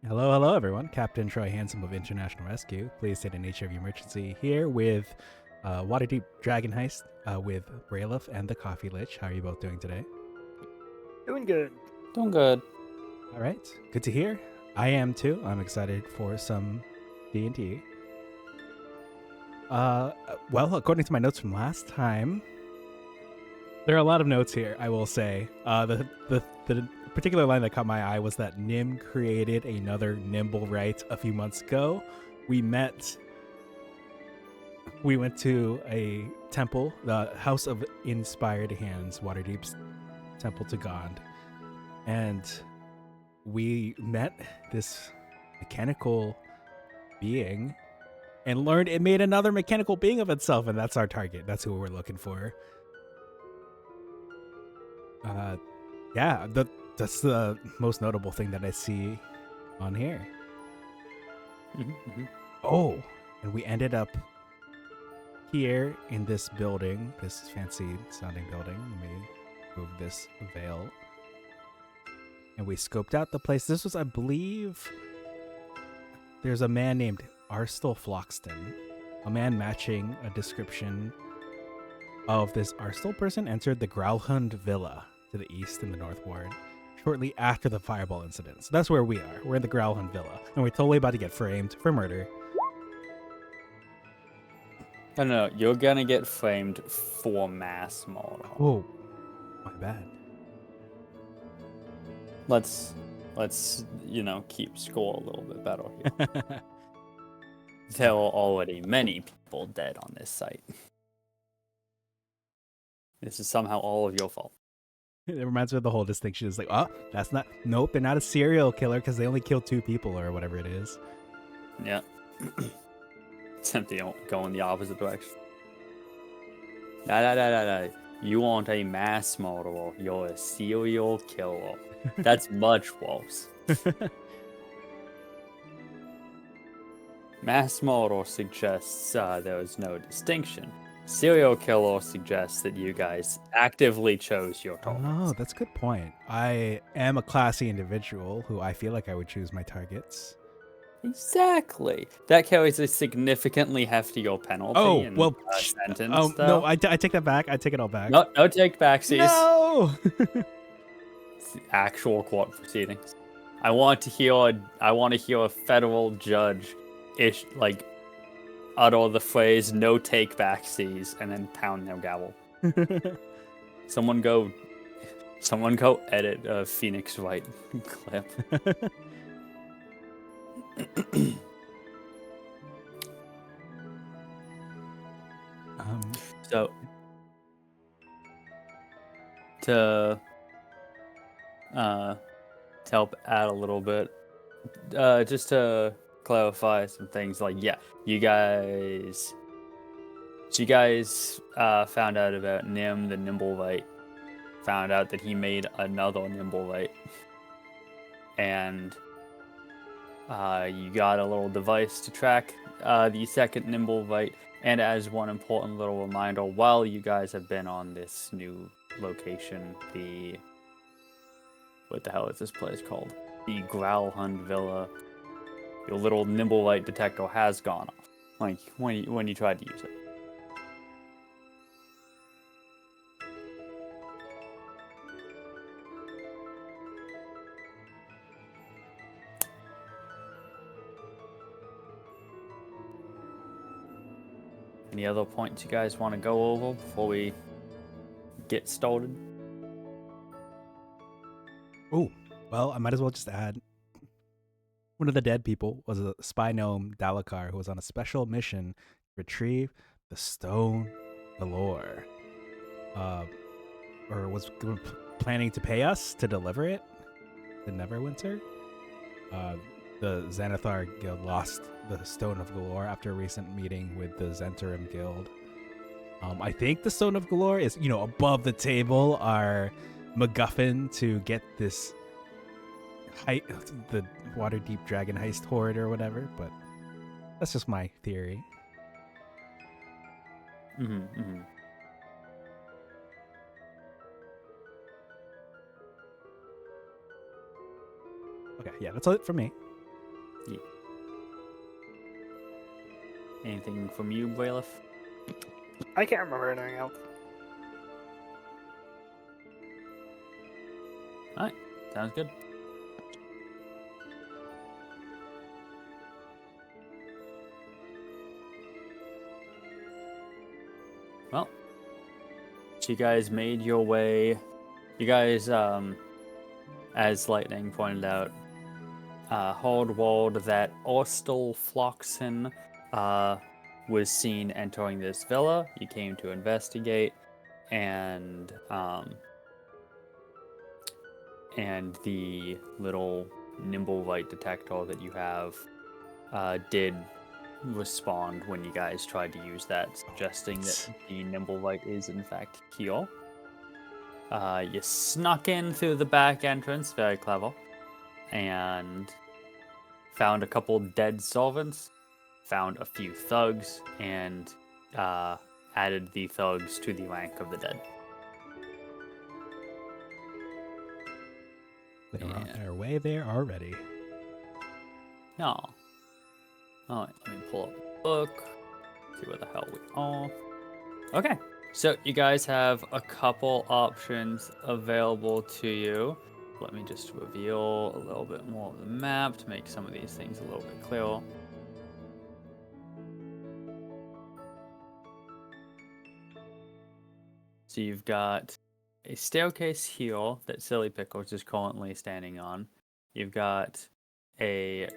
Hello, hello, everyone. Captain Troy Handsome of International Rescue. Please state the nature of your emergency here with Waterdeep Dragon Heist with Brayleth and the Coffee Lich. How are you both doing today? Doing good. Doing good. All right, good to hear. I am too. I'm excited for some D&D. Well, according to my notes from last time, there are a lot of notes here. I will say the particular line that caught my eye was that Nim created another Nimble Right a few months ago. We went to a temple, the House of Inspired Hands, Waterdeep's temple to God, and we met this mechanical being and learned it made another mechanical being of itself, and that's our target. That's who we're looking for. Yeah, that's the most notable thing that I see on here. Oh, and we ended up here in this building, this fancy sounding building. Let me move this veil. And we scoped out the place. This was, I believe, there's a man named Arstel Floxton, a man matching a description of this Arstel person entered the Growlhund Villa to the east in the North Ward shortly after the fireball incident. So that's where we are. We're in the Growlhund Villa, and we're totally about to get framed for murder. No, you're gonna get framed for mass murder. Oh, my bad. Let's keep score a little bit better here. There are already many people dead on this site. This is somehow all of your fault. It reminds me of the whole distinction. It's like, oh, that's not. Nope, they're not a serial killer because they only killed 2 people or whatever it is. Yeah. Except they don't go in the opposite direction. No. You aren't a mass murderer. You're a serial killer. That's much worse. Mass murder suggests there is no distinction. Serial killer suggests that you guys actively chose your targets. Oh, that's a good point. I am a classy individual who I feel like I would choose my targets. Exactly. That carries a significantly heftier penalty. Oh, and, well, sentence. no, I take that back. I take it all back. No take backsies. No! It's actual court proceedings. I want to hear a federal judge utter the phrase "no take backsies" and then pound their gavel. Someone go edit a Phoenix Wright clip. So to help add a little bit, just to clarify some things, you guys found out about Nim the Nimblewright, found out that he made another Nimblewright, and you got a little device to track the second Nimblewright. And as one important little reminder, while you guys have been on this new location, what the hell is this place called? The Growlhund Villa. Your little Nimblewright detector has gone off, when you tried to use it. Any other points you guys want to go over before we get started? Oh, well, I might as well just add one of the dead people was a spy gnome, Dalakar, who was on a special mission to retrieve the Stone Galore. Or was planning to pay us to deliver it to Neverwinter. The Xanathar Guild lost the Stone of Galore after a recent meeting with the Zentarim Guild. I think the Stone of Galore is, above the table, our MacGuffin to get this the Waterdeep Dragon Heist Horde or whatever, but that's just my theory. Okay, yeah, that's it for me. Yeah. Anything from you, Bailiff? I can't remember anything else. Alright, sounds good. Well, so you guys made your way. You guys, as Lightning pointed out, Hold Walled that Orstal Floxen was seen entering this villa. You came to investigate, and the little nimble light detector that you have did respond when you guys tried to use that, suggesting that the nimble light is in fact here. You snuck in through the back entrance, very clever, and found a couple dead servants, found a few thugs, and added the thugs to the rank of the dead. They're on their way there already. No. Alright, let me pull up the book, see where the hell we are. Okay, so you guys have a couple options available to you. Let me just reveal a little bit more of the map to make some of these things a little bit clearer. So you've got a staircase here that Silly Pickles is currently standing on. You've got a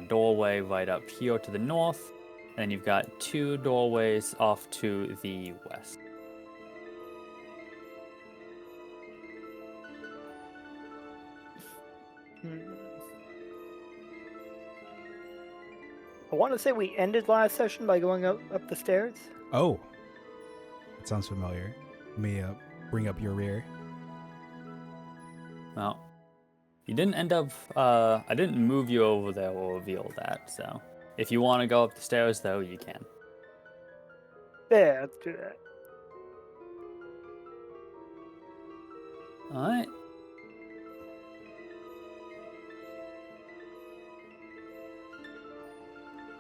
doorway right up here to the north, and you've got two doorways off to the west. I want to say we ended last session by going up the stairs. Oh, that sounds familiar. Let me bring up your rear. Well, you didn't end up. I didn't move you over there or reveal that. So, if you want to go up the stairs, though, you can. Yeah, let's do that. All right.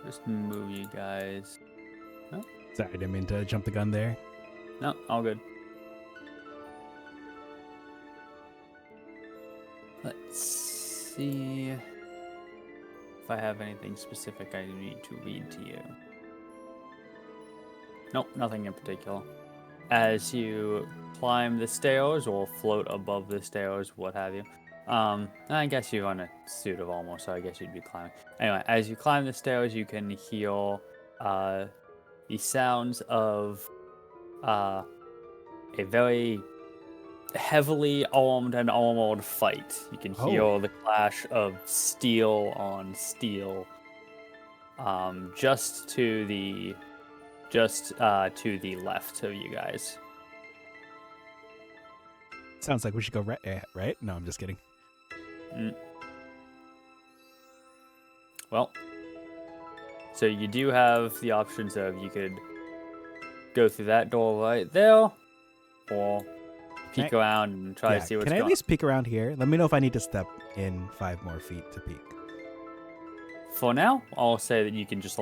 Just move you guys. Oh, Sorry, I didn't mean to jump the gun there. no, all good. Let's see if I have anything specific I need to read to you. Nope, nothing in particular. As you climb the stairs or float above the stairs, what have you. I guess you're on a suit of armor, so I guess you'd be climbing. Anyway, as you climb the stairs, you can hear the sounds of a very heavily armed and armored fight. You can hear the clash of steel on steel, just to the left of you guys. Sounds like we should go right? No, I'm just kidding. Well, so you do have the options of you could go through that door right there, or peek around and try to see what's going on. Can I at least peek around here? Let me know if I need to step in 5 more feet to peek. For now, I'll say that you can just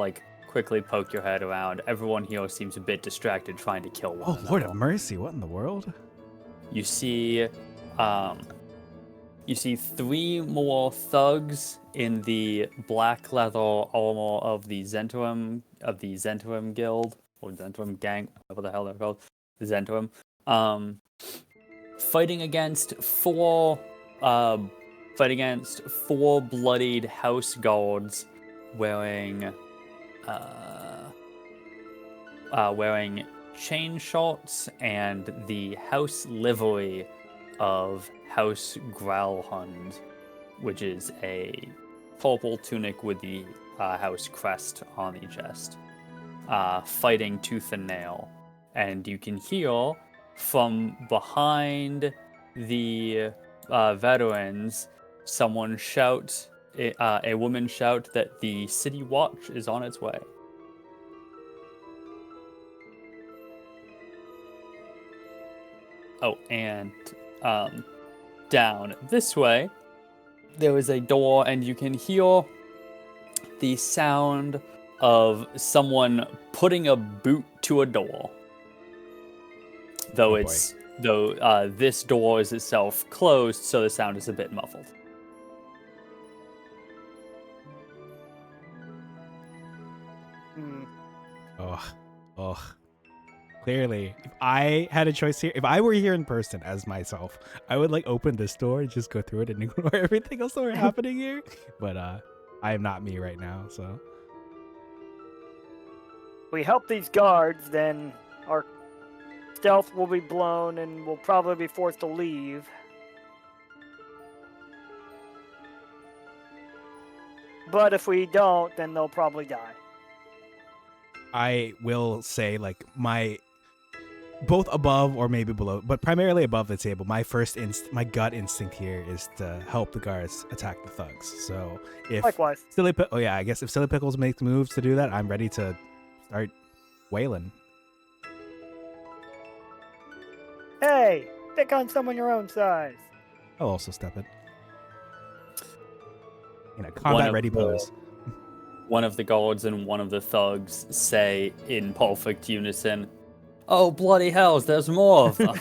quickly poke your head around. Everyone here seems a bit distracted trying to kill one another. Lord of mercy, what in the world? You see 3 more thugs in the black leather armor of the Zentrum Guild, or Zentrum Gang, whatever the hell they're called, the Zentrum, fighting against 4 bloodied house guards wearing chain shorts and the house livery of House Growlhund, which is a purple tunic with the house crest on the chest, fighting tooth and nail. And you can hear from behind the veterans someone shout, a woman shout that the city watch is on its way. Oh, and down this way, there is a door, and you can hear the sound of someone putting a boot to a door. Though this door is itself closed, so the sound is a bit muffled. Oh. Clearly, if I had a choice here, if I were here in person as myself, I would like open this door and just go through it and ignore everything else that were happening here. But I am not me right now, so. We help these guards, then our stealth will be blown and we'll probably be forced to leave. But if we don't, then they'll probably die. I will say, like, both above or maybe below, but primarily above the table, my gut instinct here is to help the guards attack the thugs. So if Likewise. I guess if Silly Pickles makes moves to do that, I'm ready to start wailing. Hey, pick on someone your own size. I'll also step in. In a combat ready pose. One of the guards and one of the thugs say in perfect unison, "Oh, bloody hells, there's more of them."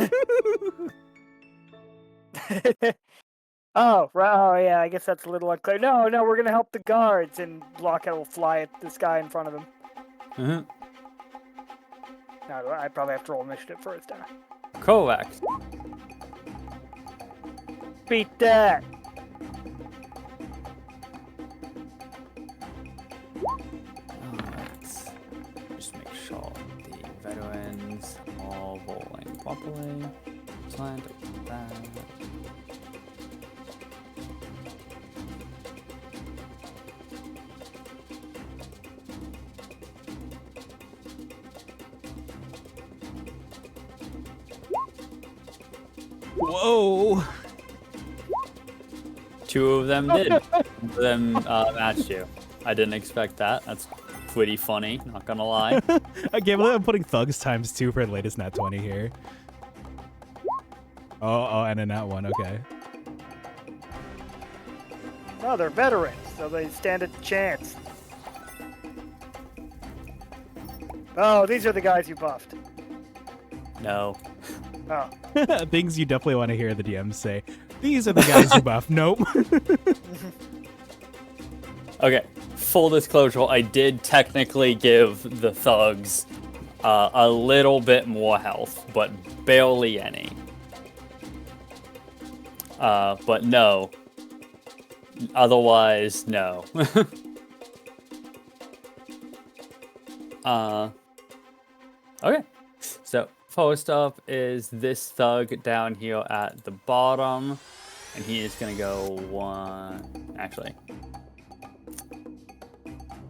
Oh, yeah, I guess that's a little unclear. No, we're going to help the guards, and Blockhead will fly at this guy in front of him. Mm-hmm. No, I probably have to roll initiative first. Correct. Beat that! Let's just make sure the veterans are rolling properly. Plan to do that. Whoa! 2 of them did. 2 of them matched you. I didn't expect that. That's pretty funny, not gonna lie. I can't believe I'm putting thugs times 2 for the latest nat 20 here. Oh, and a nat 1, okay. No, they're veterans, so they stand a chance. Oh, these are the guys you buffed. No. Oh. Things you definitely want to hear the DMs say. These are the guys you buff. Nope. Okay, full disclosure, I did technically give the thugs a little bit more health, but barely any. But no. Otherwise, no. Okay, so first up is this thug down here at the bottom, and he is gonna go one. Actually,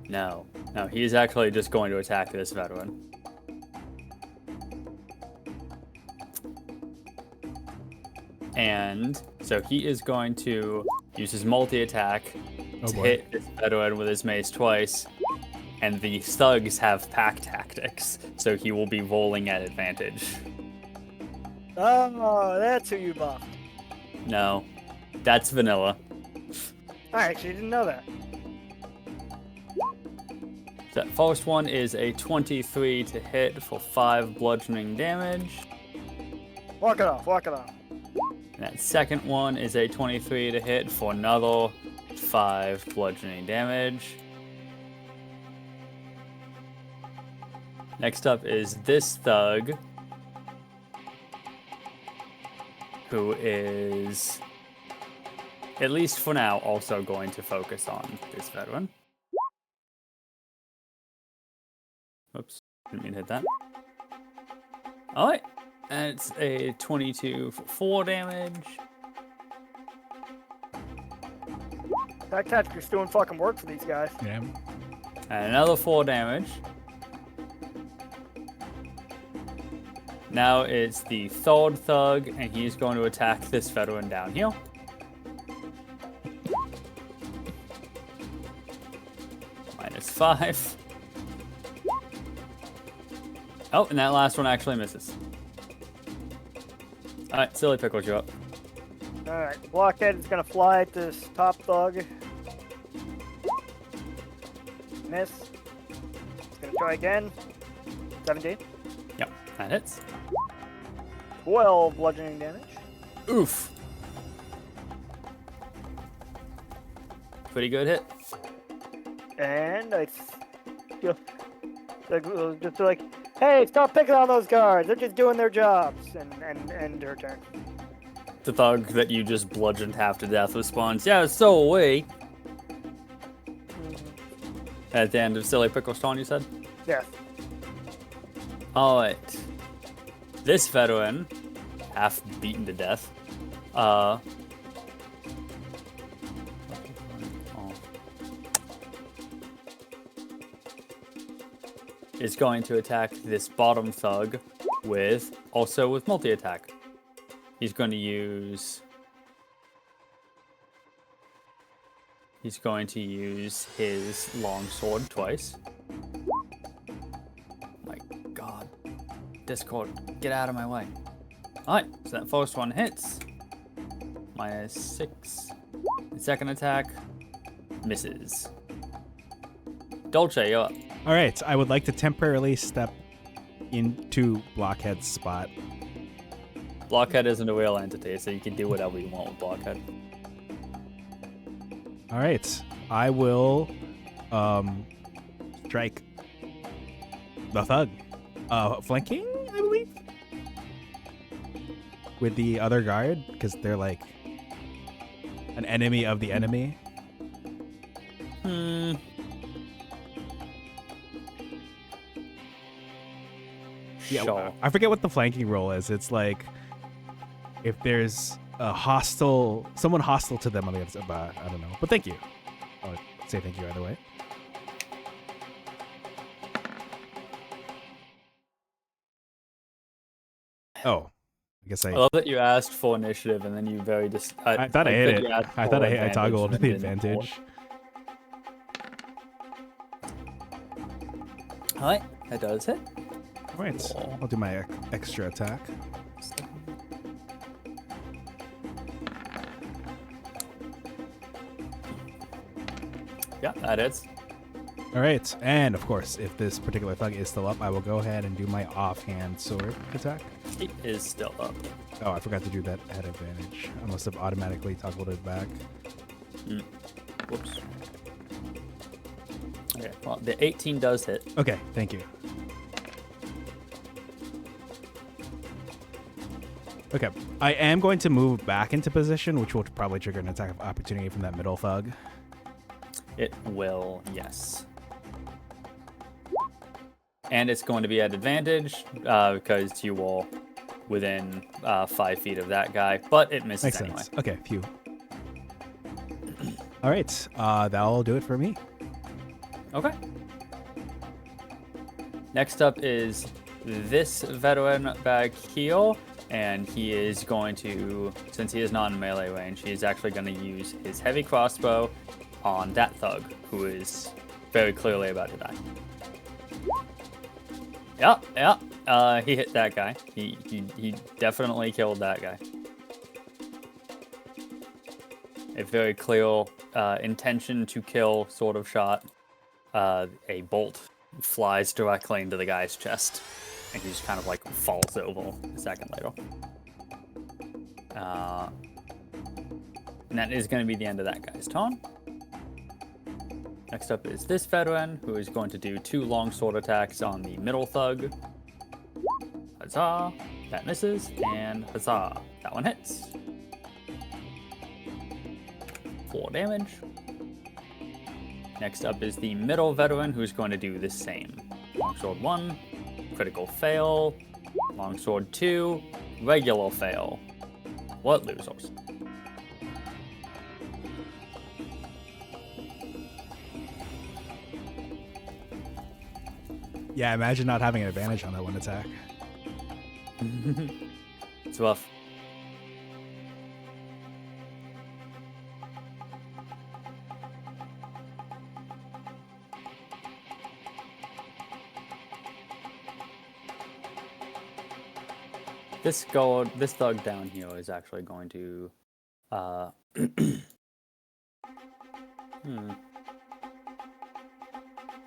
no, he's actually just going to attack this veteran. And so he is going to use his multi-attack to hit this veteran with his mace twice. And the thugs have pack tactics, so he will be rolling at advantage. Oh, that's who you buffed. No, that's vanilla. I actually didn't know that. So that first one is a 23 to hit for 5 bludgeoning damage. Walk it off. And that second one is a 23 to hit for another 5 bludgeoning damage. Next up is this thug, who is, at least for now, also going to focus on this veteran. Oops, didn't mean to hit that. Alright, and it's a 22 for 4 damage. That tactic's doing fucking work for these guys. Yeah. And another 4 damage. Now it's the third thug, and he's going to attack this veteran down here. -5. Oh, and that last one actually misses. Alright, Silly Pickles, you up. Alright, Blockhead is gonna fly at this top thug. Miss. Gonna try again. 17. Yep, that hits. 12 bludgeoning damage. Oof. Pretty good hit. And I feel just like, hey, stop picking on those guards. They're just doing their jobs. And her turn. The thug that you just bludgeoned half to death responds, yeah, so are we. At the end of Silly Pickle's turn, you said? Yes. Alright. This veteran, half beaten to death, is going to attack this bottom thug with multi-attack. He's going to use his longsword twice. My god. Discord, get out of my way. Alright, so that first one hits. -6. The second attack misses. Dolce, you're up. All right, I would like to temporarily step into Blockhead's spot. Blockhead isn't a real entity, so you can do whatever you want with Blockhead. All right, I will strike the thug. Flanking, I believe, with the other guard, because they're like an enemy of the enemy. Yeah, Sure. I forget what the flanking roll is. It's like if there's someone hostile to them on the other side. I don't know. But thank you. I'll say thank you either way. Oh, I guess I love that you asked for initiative and then you I thought I hit it. I thought I toggled the and then didn't. advantage. Alright, that does hit. All right, I'll do my extra attack. Yeah, that hits. All right, and of course, if this particular thug is still up, I will go ahead and do my offhand sword attack. He is still up. Oh, I forgot to do that at advantage. I must have automatically toggled it back. Whoops. Okay, well, the 18 does hit. Okay, thank you. Okay, I am going to move back into position, which will probably trigger an attack of opportunity from that middle thug. It will, yes. And it's going to be at advantage because you are within 5 feet of that guy, but it misses Makes anyway. sense. Okay, phew. All right, that'll do it for me. Okay. Next up is this veteran back here, and he is going to, since he is not in melee range, he is actually going to use his heavy crossbow on that thug, who is very clearly about to die. Yeah, he hit that guy. He definitely killed that guy. A very clear intention to kill sort of shot. A bolt flies directly into the guy's chest, and he just kind of like falls over a second later. And that is going to be the end of that guy's turn. Next up is this veteran, who is going to do 2 longsword attacks on the middle thug. Huzzah! That misses, and huzzah! That one hits. 4 damage. Next up is the middle veteran, who's going to do the same. Longsword 1, critical fail. Longsword 2, regular fail. What losers? Yeah, imagine not having an advantage on that one attack. It's rough. This thug down here is actually going to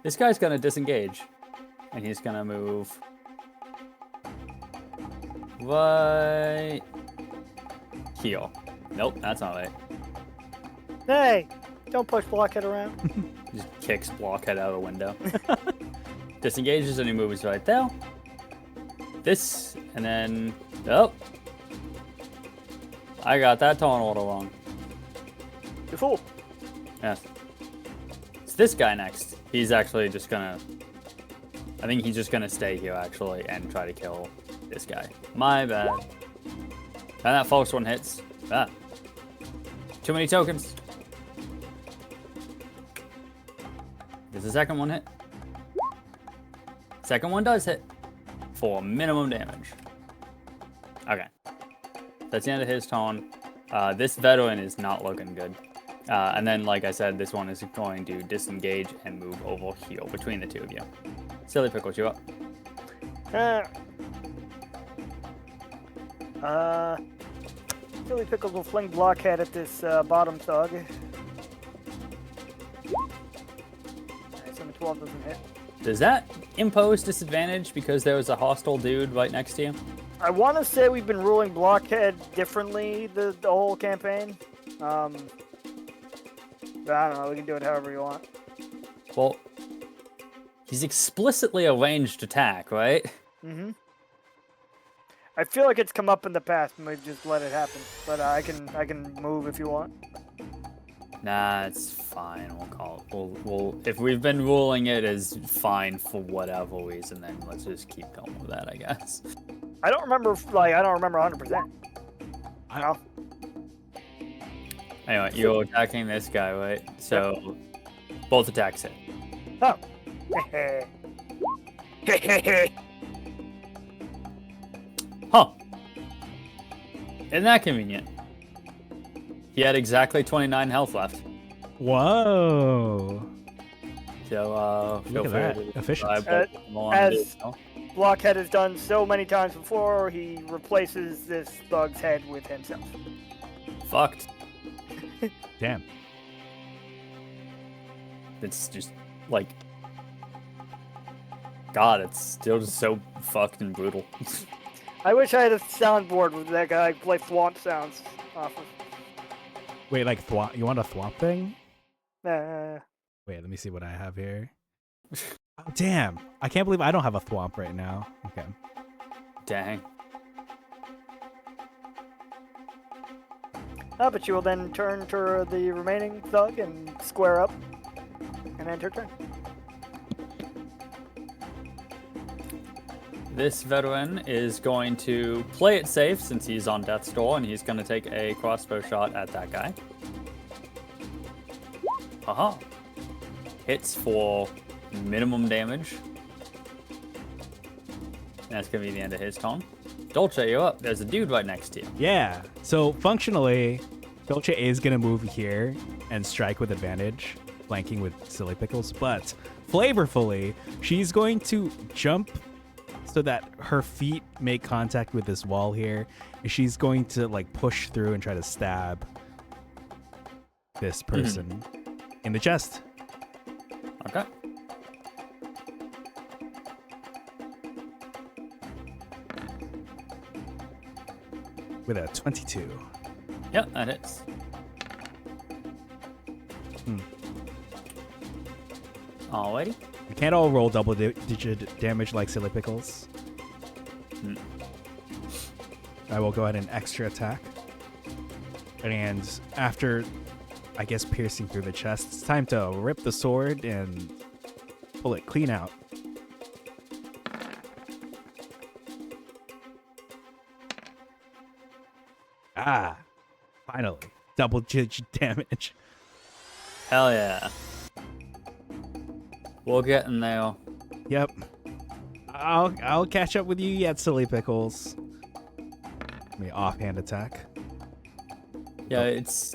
This guy's gonna disengage, and he's gonna move right here. Nope, that's not right. Hey, don't push Blockhead around. Just kicks Blockhead out of the window. Disengages and he moves right there. This, and then, oh. I got that tone order wrong. You fool. Yes. It's this guy next. He's actually just gonna, I think he's just gonna stay here actually and try to kill this guy. My bad. And that first one hits. Ah. Too many tokens. Does the second one hit? Second one does hit for minimum damage. Okay. That's the end of his turn. This veteran is not looking good. And then, like I said, this one is going to disengage and move over here between the two of you. Silly Pickles, you up? Silly Pickles will fling Blockhead at this bottom thug. Nice, and the 12 doesn't hit. Does that impose disadvantage because there was a hostile dude right next to you? I want to say we've been ruling Blockhead differently the whole campaign. But I don't know, we can do it however you want. Well, he's explicitly a ranged attack, right? Mm-hmm. I feel like it's come up in the past and we've just let it happen. But I can move if you want. Nah, it's fine. We'll call it. We'll if we've been ruling it as fine for whatever reason, then let's just keep going with that, I guess. I don't remember 100%. I know. Anyway, you're attacking this guy, right? So, both attacks hit. Oh. Huh. Isn't that convenient? He had exactly 29 health left. Whoa. So, Look at that. Efficient. As Blockhead has done so many times before, he replaces this thug's head with himself. Fucked. Damn. It's just, like... God, it's still just so fucked and brutal. I wish I had a soundboard with that guy play thwomp sounds off of. Wait, like thwomp? You want a thwomp thing? Nah. Wait, let me see what I have here. Oh, damn. I can't believe I don't have a thwomp right now. Okay. Dang. But you will then turn to the remaining thug and square up and end her turn. This veteran is going to play it safe since he's on death's door, and he's going to take a crossbow shot at that guy. Haha. Hits for minimum damage. And that's going to be the end of his turn. Dolce, you're up. There's a dude right next to you. Yeah. So functionally, Dolce is going to move here and strike with advantage, flanking with Silly Pickles. But flavorfully, she's going to jump so that her feet make contact with this wall here. And she's going to like push through and try to stab this person in the chest. Okay. With a 22. Yep, that hits. Alrighty. We can't all roll double-digit damage like Silly Pickles. I will go ahead and extra attack. And after, I guess, piercing through the chest, it's time to rip the sword and pull it clean out. Ah, finally. Double-digit damage. Hell yeah. We'll get in there. Yep. I'll catch up with you yet, Silly Pickles. Let me offhand attack. Yeah, it's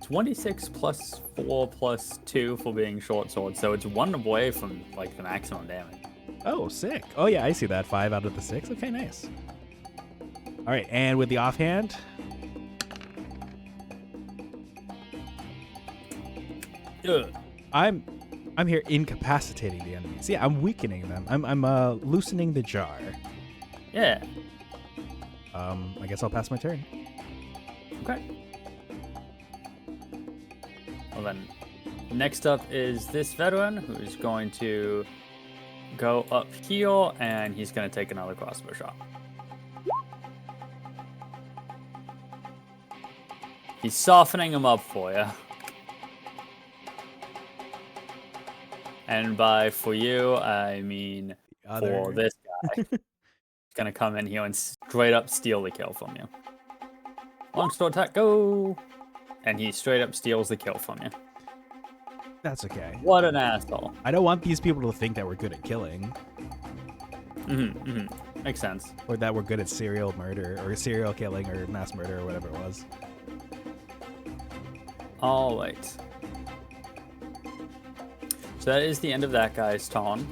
26 plus 4 plus 2 for being short sword, so it's 1 away from like the maximum damage. Oh, sick. Oh yeah, I see that. 5 out of the 6. Okay, nice. All right, and with the offhand. Ugh. I'm I'm here incapacitating the enemies. Yeah, I'm weakening them. I'm loosening the jar. Yeah. I guess I'll pass my turn. Okay. Well then, next up is this veteran who's going to go up here, and he's going to take another crossbow shot. He's softening him up for you. And by for you, I mean for this guy. He's going to come in here and straight up steal the kill from you. Longsword attack, go! And he straight up steals the kill from you. That's okay. What an asshole. I don't want these people to think that we're good at killing. Makes sense. Or that we're good at serial murder, or serial killing, or mass murder, or whatever it was. All right. So that is the end of that guy's turn.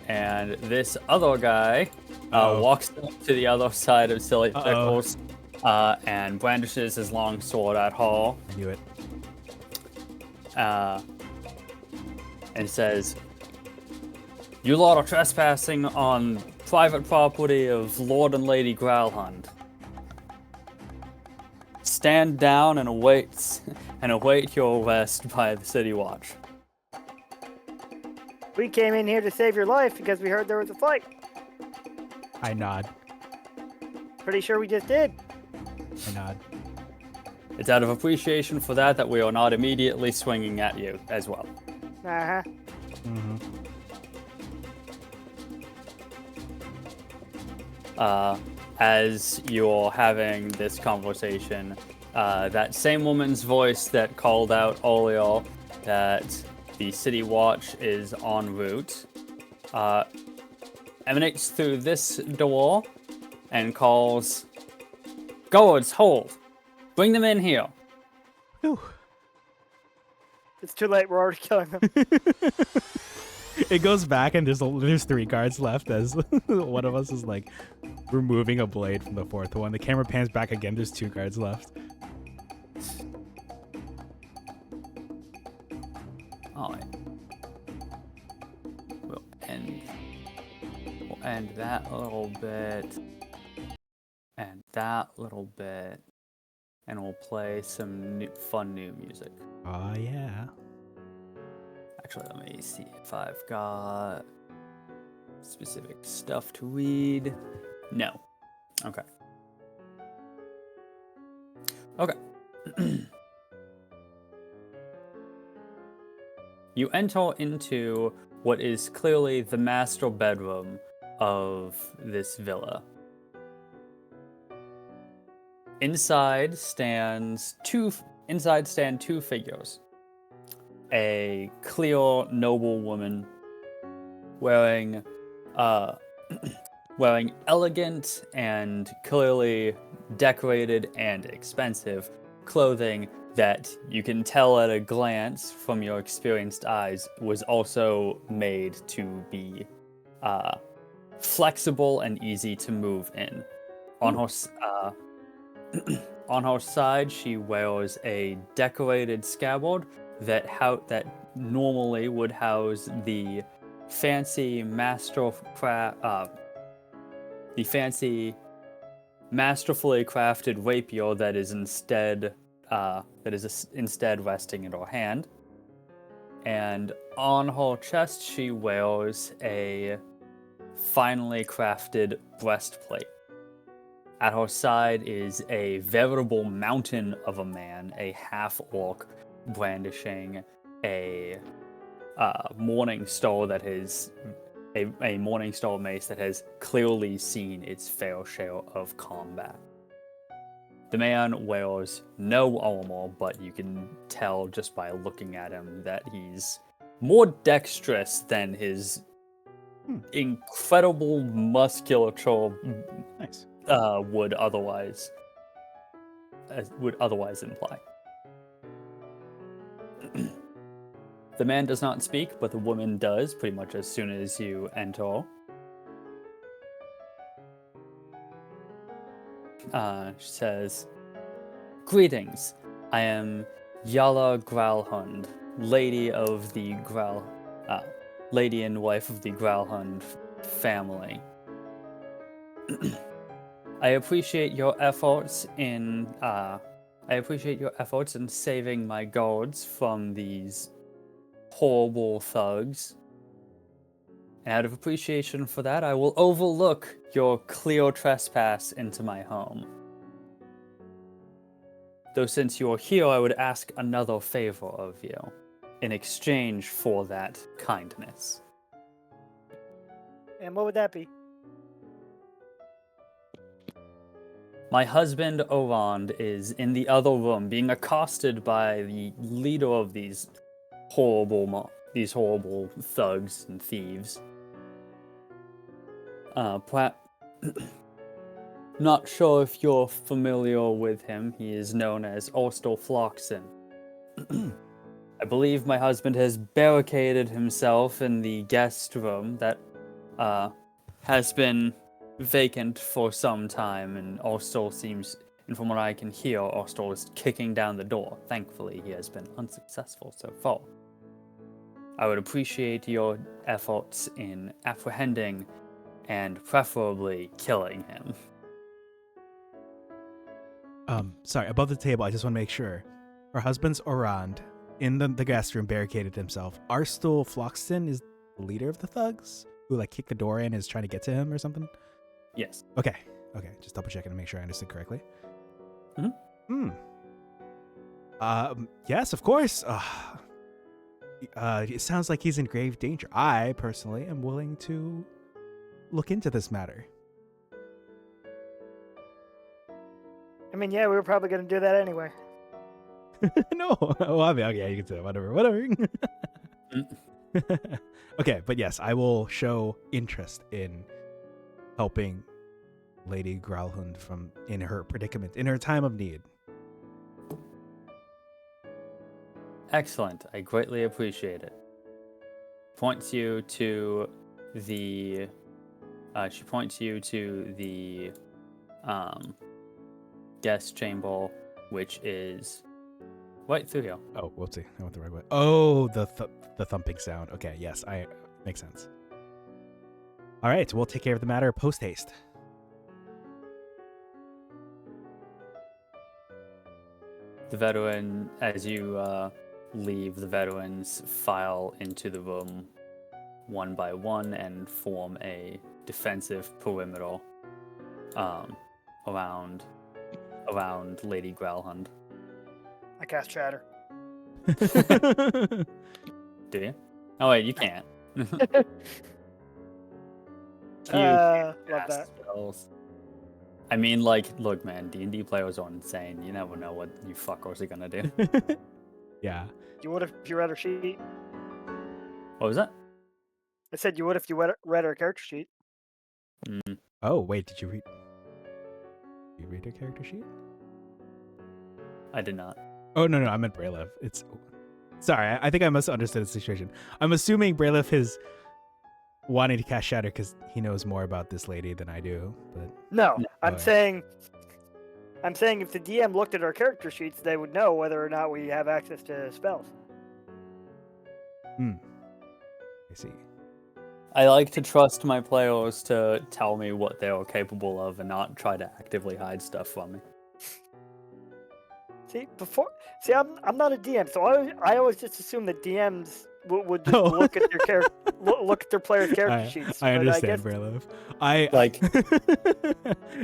And this other guy walks up to the other side of Silly Pickles and brandishes his long sword at her. I knew it. And says, "You lot are trespassing on private property of Lord and Lady Growlhund. Stand down and await your arrest by the City Watch." We came in here to save your life because we heard there was a fight. I nod. Pretty sure we just did. I nod. It's out of appreciation for that we are not immediately swinging at you as well. Uh-huh. As you're having this conversation, that same woman's voice that called out earlier that the City Watch is en route emanates through this door and calls, "Guards, hold! Bring them in here!" Whew. It's too late. We're already killing them. It goes back and there's 3 guards left as one of us is like removing a blade from the 4th one. The camera pans back again. There's 2 guards left. All right. We'll end that little bit and that little bit, and we'll play some fun new music. Oh, yeah. Actually, let me see if I've got specific stuff to read. No. Okay. Okay. You enter into what is clearly the master bedroom of this villa. Inside stand 2 figures. A clear, noble woman wearing elegant and clearly decorated and expensive clothing that you can tell at a glance from your experienced eyes was also made to be flexible and easy to move in. On her side, she wears a decorated scabbard that normally would house the fancy masterfully crafted rapier that is instead resting in her hand. And on her chest, she wears a finely crafted breastplate. At her side is a veritable mountain of a man, a half-orc, brandishing a morning star that is a morning star mace that has clearly seen its fair share of combat. The man wears no armor, but you can tell just by looking at him that he's more dexterous than his incredible musculature Nice. would otherwise imply. The man does not speak, but the woman does pretty much as soon as you enter. She says, "Greetings. I am Yala Growlhund, lady of the lady and wife of the Growlhund family. I appreciate your efforts in saving my guards from these horrible thugs. And out of appreciation for that, I will overlook your clear trespass into my home. Though since you're here, I would ask another favor of you in exchange for that kindness. And what would that be? My husband, Orand, is in the other room being accosted by the leader of these horrible thugs and thieves. Not sure if you're familiar with him. He is known as Orstel Floxen. I believe my husband has barricaded himself in the guest room that has been vacant for some time, and Orstel seems, and from what I can hear, Orstel is kicking down the door. Thankfully, he has been unsuccessful so far. I would appreciate your efforts in apprehending and preferably killing him. Sorry, above the table, I just want to make sure. Her husband's Orand in the guest room barricaded himself. Arstul Floxton is the leader of the thugs who like kicked the door in and is trying to get to him or something? Yes. Okay, just double checking to make sure I understood correctly. Yes, of course. It sounds like he's in grave danger. I, personally, am willing to look into this matter. I mean, yeah, we were probably going to do that anyway. No. Well, I mean, okay, you can say whatever. Okay, but yes, I will show interest in helping Lady Growlhund in her predicament, in her time of need. Excellent. I greatly appreciate it. Points you to the. She points you to the guest chamber, which is right through here. Oh, whoopsie! I went the right way. Oh, the thumping sound. Okay, yes, makes sense. All right, we'll take care of the matter post haste. The veteran, as you leave, the veterans file into the room one by one and form a defensive perimeter around Lady Growlhund. I cast Shatter. Do you? Oh wait, you can't. Love that. Spells. I mean, like, look, man, D&D players are insane. You never know what you fuckers are gonna do. Yeah. You would if you read her sheet. What was that? I said you would if you read her character sheet. Oh, wait, did you read her character sheet? I did not. Oh, no, I meant Braylev. Sorry, I think I misunderstood the situation. I'm assuming Braylev is wanting to cast Shatter because he knows more about this lady than I do, but... No, I'm saying if the DM looked at our character sheets, they would know whether or not we have access to spells. I see. I like to trust my players to tell me what they are capable of and not try to actively hide stuff from me. See, I'm not a DM, so I always just assume that DMs would just look at their look at their players' character sheets. I understand, Braylev.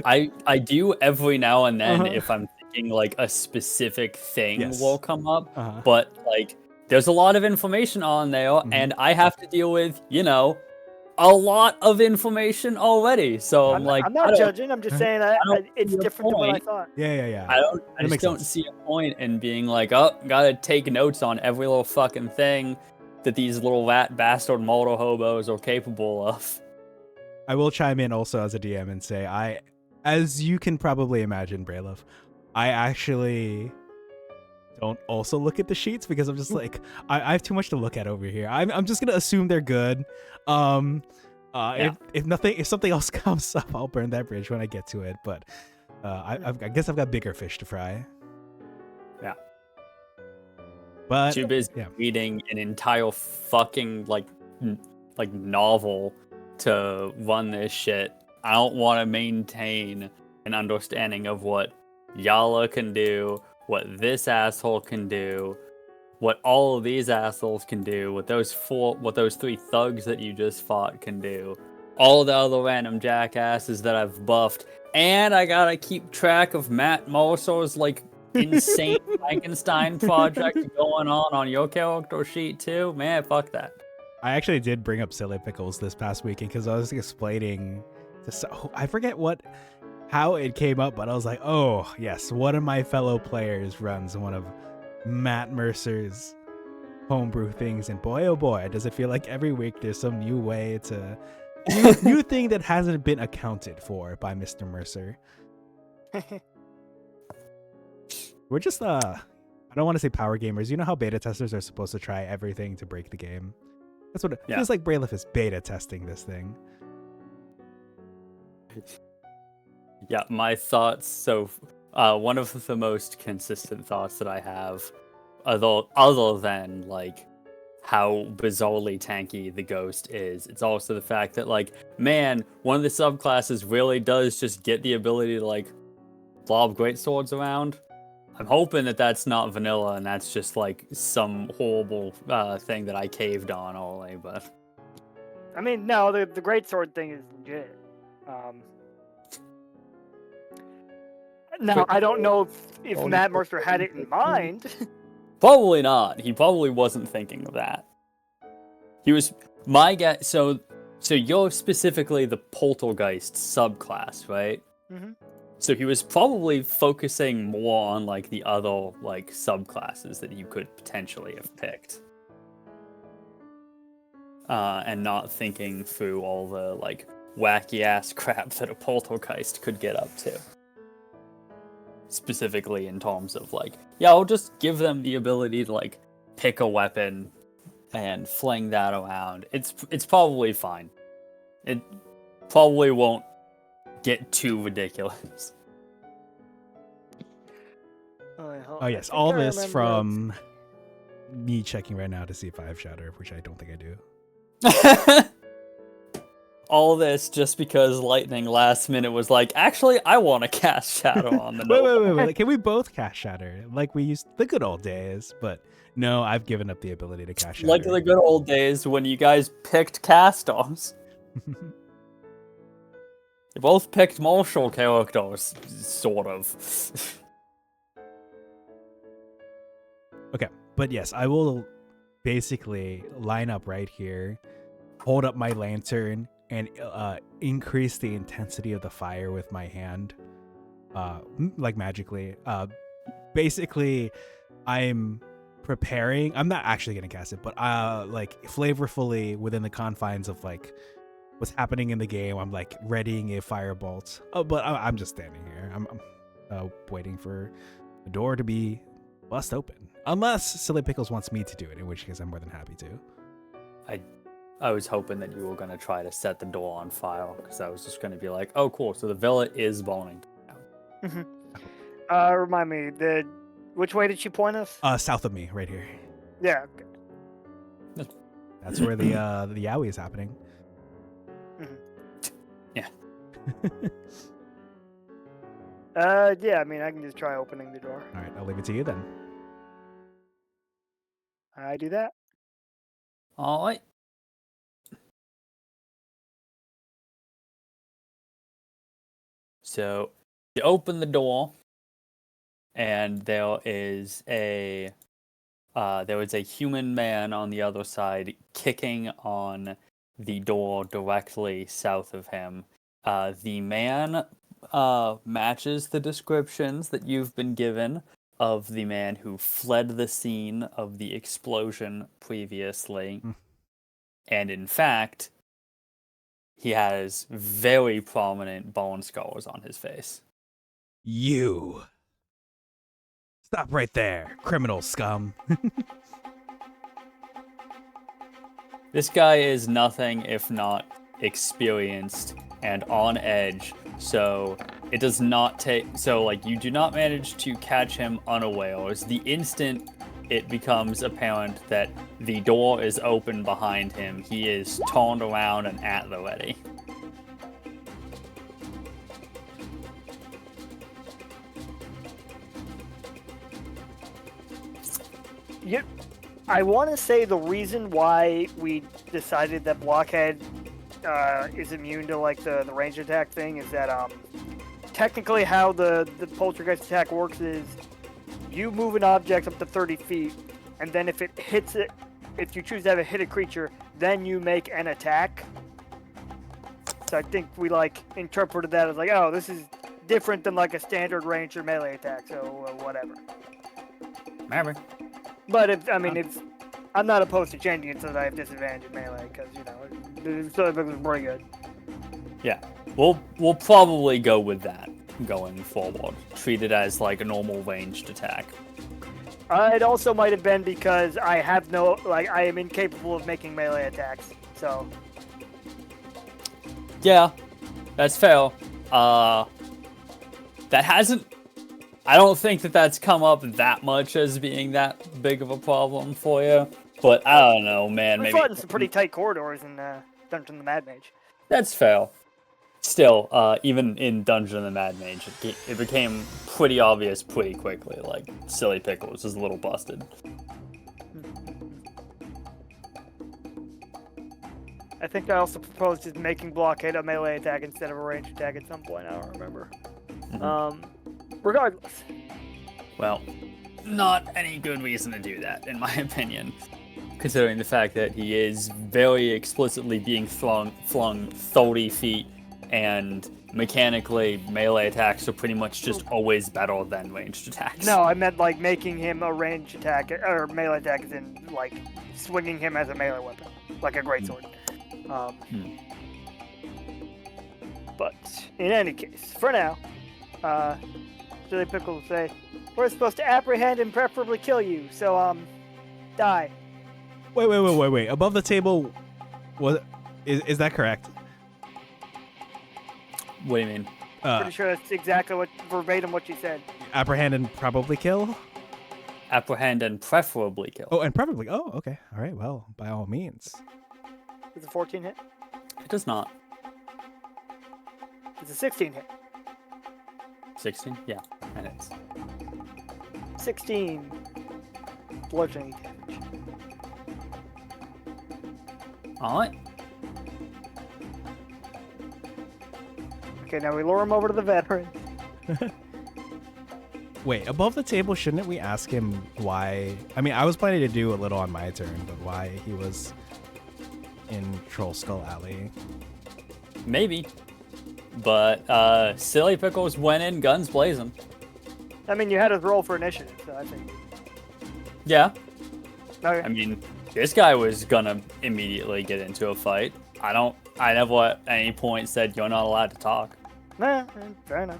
I do every now and then if I'm thinking like a specific thing will come up, but like there's a lot of information on there, and I have to deal with a lot of information already. So I'm not judging. I'm just saying it's different than what I thought. Yeah. I just don't see a point in being like, oh, gotta take notes on every little fucking thing that these little rat bastard Moldo hobos are capable of. I will chime in also as a DM and say, as you can probably imagine, Braylev, I actually don't also look at the sheets because I'm just like, I have too much to look at over here. I'm just gonna assume they're good. If something else comes up, I'll burn that bridge when I get to it. But I guess I've got bigger fish to fry. Yeah. But Too busy yeah. reading an entire fucking like novel to run this shit. I don't want to maintain an understanding of what Yala can do, what this asshole can do, what all of these assholes can do, what those 3 thugs that you just fought can do, all the other random jackasses that I've buffed, and I gotta keep track of Matt Mercer's like insane Frankenstein project going on your character sheet too. Man, fuck that. I actually did bring up Silly Pickles this past weekend because I was explaining I forget how it came up, but I was like, oh yes, one of my fellow players runs one of Matt Mercer's homebrew things, and boy oh boy, does it feel like every week there's some new way to new thing that hasn't been accounted for by Mr. Mercer. We're just I don't want to say power gamers. You know how beta testers are supposed to try everything to break the game? That's what it feels like. Braylif is beta testing this thing. Yeah, my thoughts. So, one of the most consistent thoughts that I have, other than like how bizarrely tanky the ghost is, it's also the fact that like, man, one of the subclasses really does just get the ability to like lob greatswords around. I'm hoping that that's not vanilla and that's just like some horrible thing that I caved on only, but I mean, no, the greatsword thing is legit. Now, I don't know if Matt Mercer had it in mind. Probably not. He probably wasn't thinking of that. He was my guess. So you're specifically the poltergeist subclass, right? Mm-hmm. So he was probably focusing more on like the other like subclasses that you could potentially have picked, and not thinking through all the like wacky ass crap that a poltergeist could get up to. Specifically in terms of like, yeah, I'll just give them the ability to like pick a weapon and fling that around. It's probably fine. It probably won't get too ridiculous. Oh yes, all this from me checking right now to see if I have Shatter, which I don't think I do. All this just because Lightning last minute was like, actually, I want to cast Shadow on the wait. Can we both cast Shatter like we used the good old days? But no, I've given up the ability to cast Shatter. Like the good old days when you guys picked cast-offs. You both picked martial characters, sort of. Okay, but yes, I will basically line up right here, hold up my lantern, and increase the intensity of the fire with my hand, like magically. Basically, I'm preparing. I'm not actually gonna cast it, but like flavorfully within the confines of like what's happening in the game. I'm like readying a firebolt. Oh, but I'm just standing here. I'm waiting for the door to be bust open, unless Silly Pickles wants me to do it, in which case I'm more than happy to. I was hoping that you were going to try to set the door on fire, because I was just going to be like, oh, cool, so the villa is burning down. Remind me, which way did she point us? South of me, right here. Yeah. Okay. That's where the Yowie is happening. Yeah. Yeah, I mean, I can just try opening the door. All right, I'll leave it to you then. I do that. All right. So you open the door, and there is a human man on the other side kicking on the door directly south of him. The man matches the descriptions that you've been given of the man who fled the scene of the explosion previously. And in fact, he has very prominent bone scars on his face. You. Stop right there, criminal scum. This guy is nothing if not experienced and on edge, so it does not take... So, like, you do not manage to catch him unawares. The instant it becomes apparent that the door is open behind him. He is turned around and at the ready. I want to say the reason why we decided that Blockhead is immune to like the range attack thing is that technically how the poltergeist attack works is you move an object up to 30 feet, and then if it hits it, if you choose to have it hit a creature, then you make an attack. So I think we like interpreted that as like, oh, this is different than like a standard range or melee attack, so whatever. Maybe. But if I'm not opposed to changing it so that I have disadvantage in melee, because the Silly Pickles is pretty good. Yeah, we'll probably go with that going forward. Treat it as like a normal ranged attack. It also might have been because I am incapable of making melee attacks. So. Yeah, that's fair. That hasn't. I don't think that's come up that much as being that big of a problem for you. But I don't know, man. We fought in some pretty tight corridors in Dungeon of the Mad Mage. That's fair. Still, even in Dungeon of the Mad Mage, it became pretty obvious pretty quickly. Like, Silly Pickles is a little busted. I think I also proposed just making Blockade a melee attack instead of a ranged attack at some point. I don't remember. Mm-hmm. Regardless. Well, not any good reason to do that, in my opinion. Considering the fact that he is very explicitly being flung 30 feet, and mechanically, melee attacks are pretty much just always better than ranged attacks. No, I meant like making him a ranged attack, or melee attack as in like swinging him as a melee weapon, like a greatsword. But in any case, for now, Silly Pickle will say, we're supposed to apprehend and preferably kill you, so die. Wait. Above the table, is that correct? What do you mean? Pretty sure that's exactly verbatim what you said. Apprehend and probably kill? Apprehend and preferably kill. Oh, and preferably. Oh, okay. All right. Well, by all means. Is a 14 hit? It does not. It's a 16 hit. 16? Yeah, and it's 16 bludgeoning damage. Alright. Okay, now we lure him over to the veteran. Wait, above the table, shouldn't we ask him why? I mean, I was planning to do a little on my turn, but why he was in Troll Skull Alley? Maybe. But Silly Pickles went in guns blazing. I mean, you had us roll for initiative, so I think. Yeah. Okay. I mean, this guy was gonna immediately get into a fight. I never at any point said you're not allowed to talk. Nah, fair enough.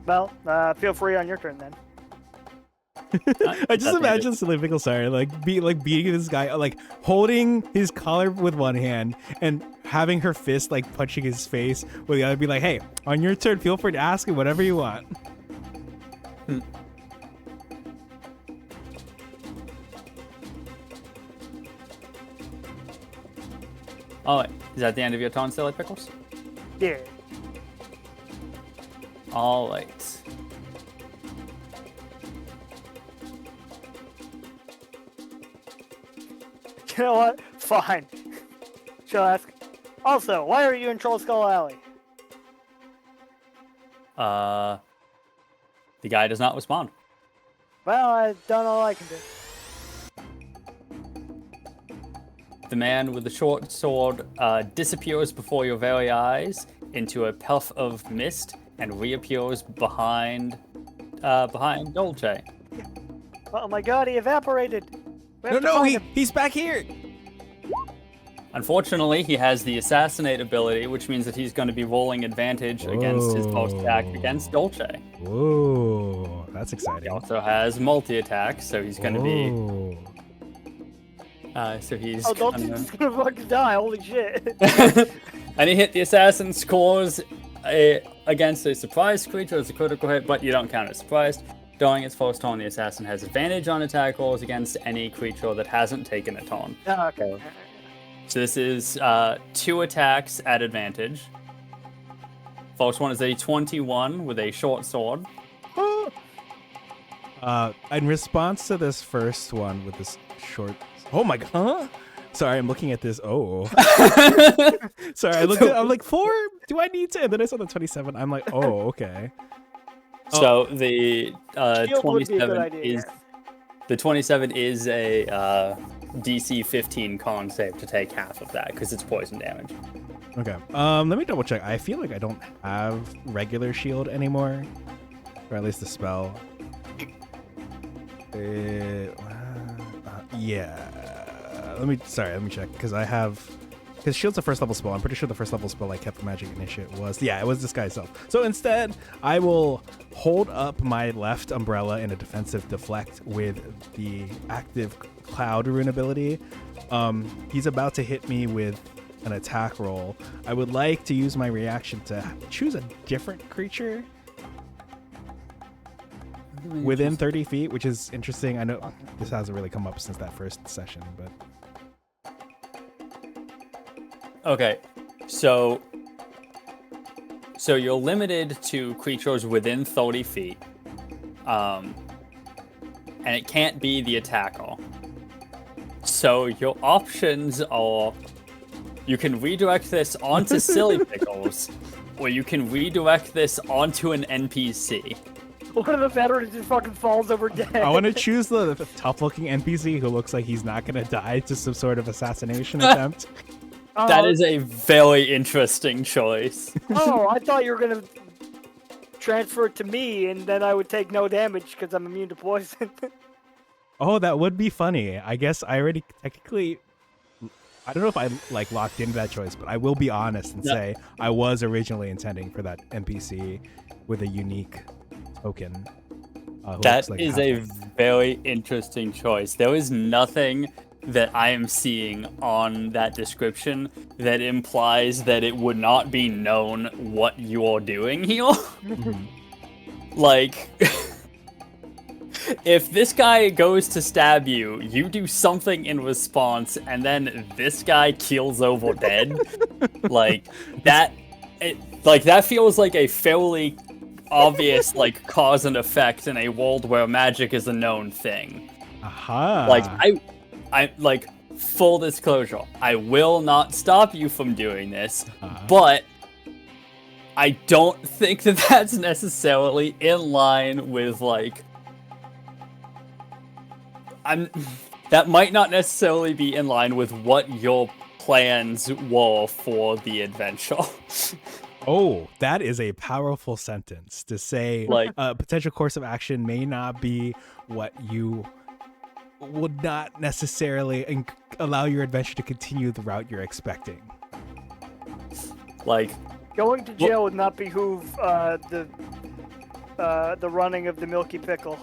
Well, feel free on your turn then. I just imagine Silly Pickle, beating this guy, like holding his collar with one hand and having her fist like punching his face with the other. Be like, "Hey, on your turn, feel free to ask him whatever you want." Oh, wait. Is that the end of your turn, Silly Pickles? Yeah. All right. You know what? Fine. She'll ask. Also, why are you in Troll Skull Alley? The guy does not respond. Well, I've done all I can do. The man with the short sword disappears before your very eyes into a puff of mist and reappears behind Dolce. Oh my god, he evaporated. We have to No, find him. he's back here. Unfortunately, he has the assassinate ability, which means that he's going to be rolling advantage against his first attack against Dolce. Whoa, that's He exciting. also has multi-attack, so he's going to be... Oh, Dolce's just gonna fucking die, holy shit. And he hit the assassin, scores against a surprised creature as a critical hit, but you don't count it as surprised. During its first turn, the assassin has advantage on attack rolls against any creature that hasn't taken a turn. Oh, okay. So this is 2 attacks at advantage. First one is a 21 with a short sword. In response to this first one with this short, oh my god, huh? Sorry, I'm looking at this. Oh, sorry, I'm like 4. Do I need to? And then I saw the 27. I'm like, oh, okay. So the Shield would be a good 27 idea, is yeah. the 27 is a DC 15 con save to take half of that because it's poison damage. Okay. Let me double check. I feel like I don't have regular shield anymore, or at least the spell. Yeah. Let me check because shield's a first level spell. I'm pretty sure the first level spell I kept magic initiate was it was disguise self. So instead, I will hold up my left umbrella in a defensive deflect with the active cloud rune ability. He's about to hit me with an attack roll. I would like to use my reaction to choose a different creature within 30 feet, which is interesting. I know this hasn't really come up since that first session, but Okay, so you're limited to creatures within 30 feet, and it can't be the attacker. So your options are: you can redirect this onto Silly Pickles, or you can redirect this onto an NPC. One of the veterans just fucking falls over dead. I want to choose the tough-looking NPC who looks like he's not going to die to some sort of assassination attempt. That is a very interesting choice. Oh, I thought you were gonna transfer it to me, and then I would take no damage because I'm immune to poison. Oh, that would be funny. I guess I already technically, I don't know if I like locked into that choice, but I will be honest and say I was originally intending for that NPC with a unique token. That is a very interesting choice. There is nothing that I am seeing on that description that implies that it would not be known what you're doing here. Like, if this guy goes to stab you, you do something in response, and then this guy keels over dead. Like that feels like a fairly obvious like cause and effect in a world where magic is a known thing. Aha. Like I like, full disclosure, I will not stop you from doing this, but I don't think that that's necessarily in line with like that might not necessarily be in line with what your plans were for the adventure. Oh, that is a powerful sentence to say. Like, a potential course of action may not be what you would not necessarily allow your adventure to continue the route you're expecting. like Going to jail would not behoove the running of the Milky Pickle.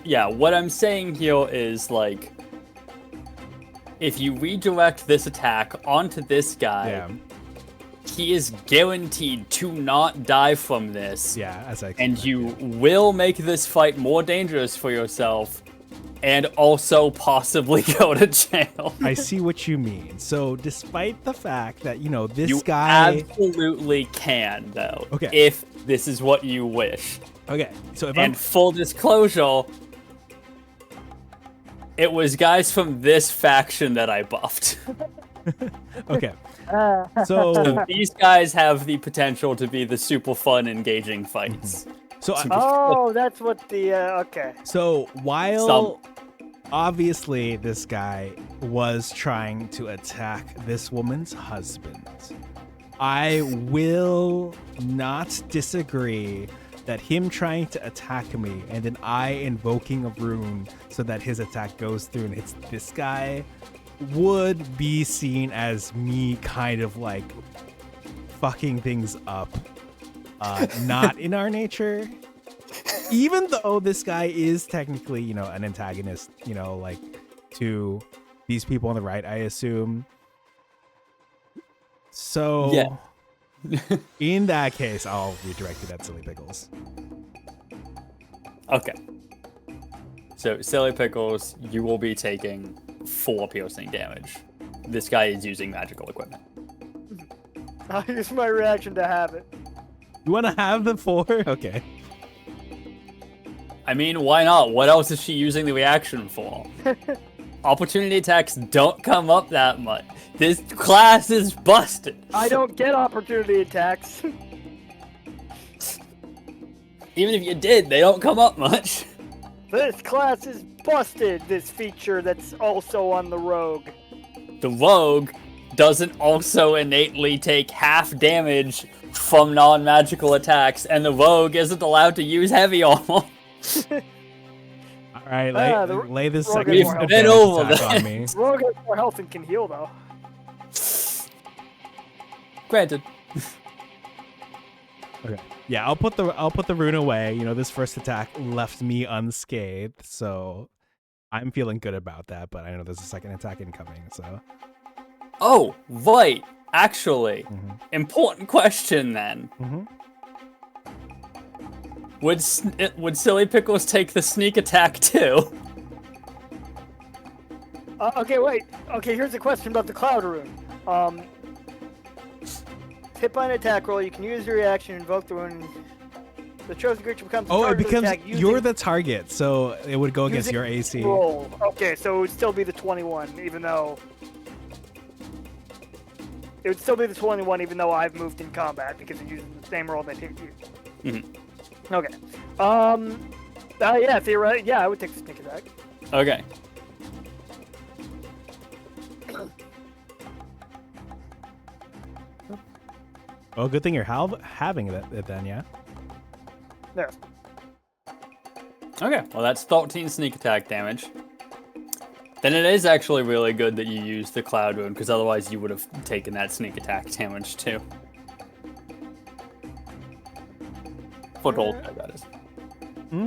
yeah, what I'm saying here is like, if you redirect this attack onto this guy, he is guaranteed to not die from this. Yeah, as I and you will make this fight more dangerous for yourself, and also possibly go to jail. I see what you mean. So, despite the fact that this you guy absolutely can, though. Okay. If this is what you wish. Okay, so if And full disclosure, it was guys from this faction that I buffed. okay, so These guys have the potential to be the super fun, engaging fights. so Oh, that's what the okay. So while obviously this guy was trying to attack this woman's husband, I will not disagree that him trying to attack me and then I invoking a rune so that his attack goes through and hits this guy would be seen as me kind of like fucking things up. Not in our nature. Even though this guy is technically, an antagonist, like to these people on the right, I assume. So, yeah. in that case, I'll redirect it at Silly Pickles. Okay. So, Silly Pickles, you will be taking 4 piercing damage. This guy is using magical equipment. I'll use my reaction to have it. You want to have the 4? Okay. I mean, why not? What else is she using the reaction for? Opportunity attacks don't come up that much. This class is busted. I don't get opportunity attacks. Even if you did, they don't come up much. This class is busted. This feature that's also on the rogue. The rogue doesn't also innately take half damage from non-magical attacks, and the rogue isn't allowed to use heavy armor. All right, lay this rogue second has more advantage health. attack on me. Rogue has more health and can heal though. Granted. Okay. Yeah, I'll put the rune away. You know, this first attack left me unscathed, so I'm feeling good about that. But I know there's a second attack incoming, so. Oh, right. Actually, important question then. Would Silly Pickles take the sneak attack too? Okay, wait. Okay, here's a question about the cloud rune. Hit by an attack roll, you can use your reaction and invoke the rune. The chosen creature becomes the Oh, it target of the becomes attack using- you're the target, so it would go against using your AC. Roll. Okay, so it would still be the 21, even though I've moved in combat because it uses the same roll that hit you. Okay. Yeah, theoretically, yeah, I would take the sneak attack. Okay. Oh, good thing you're having it then, yeah. There. Okay, well that's 13 sneak attack damage. Then it is actually really good that you used the cloud rune, because otherwise you would have taken that sneak attack damage too. For gold, that is.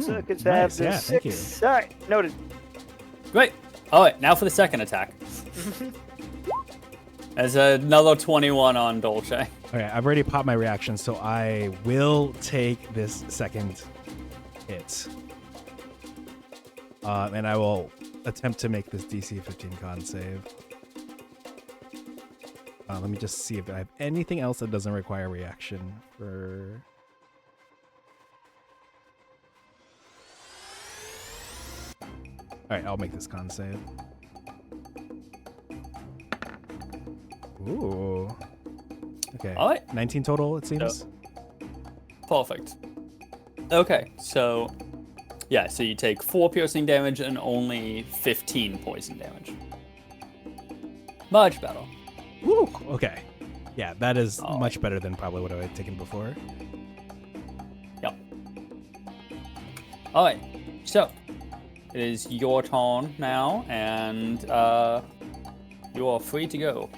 So it could have nice, the yeah, thank you. 6. Alright, noted. Great. Alright, now for the second attack. There's another 21 on Dolce. Okay, I've already popped my reaction, so I will take this second hit. And I will attempt to make this DC 15 con save. Let me just see if I have anything else that doesn't require reaction for... Alright, I'll make this con save. Ooh. Okay. All right. 19 total, it seems. Perfect. Okay, so... Yeah, so you take 4 piercing damage and only 15 poison damage. Much better. Ooh, okay. Yeah, that is Oh. much better than probably what I had taken before. Yep. Alright, so... It is your turn now, and you are free to go.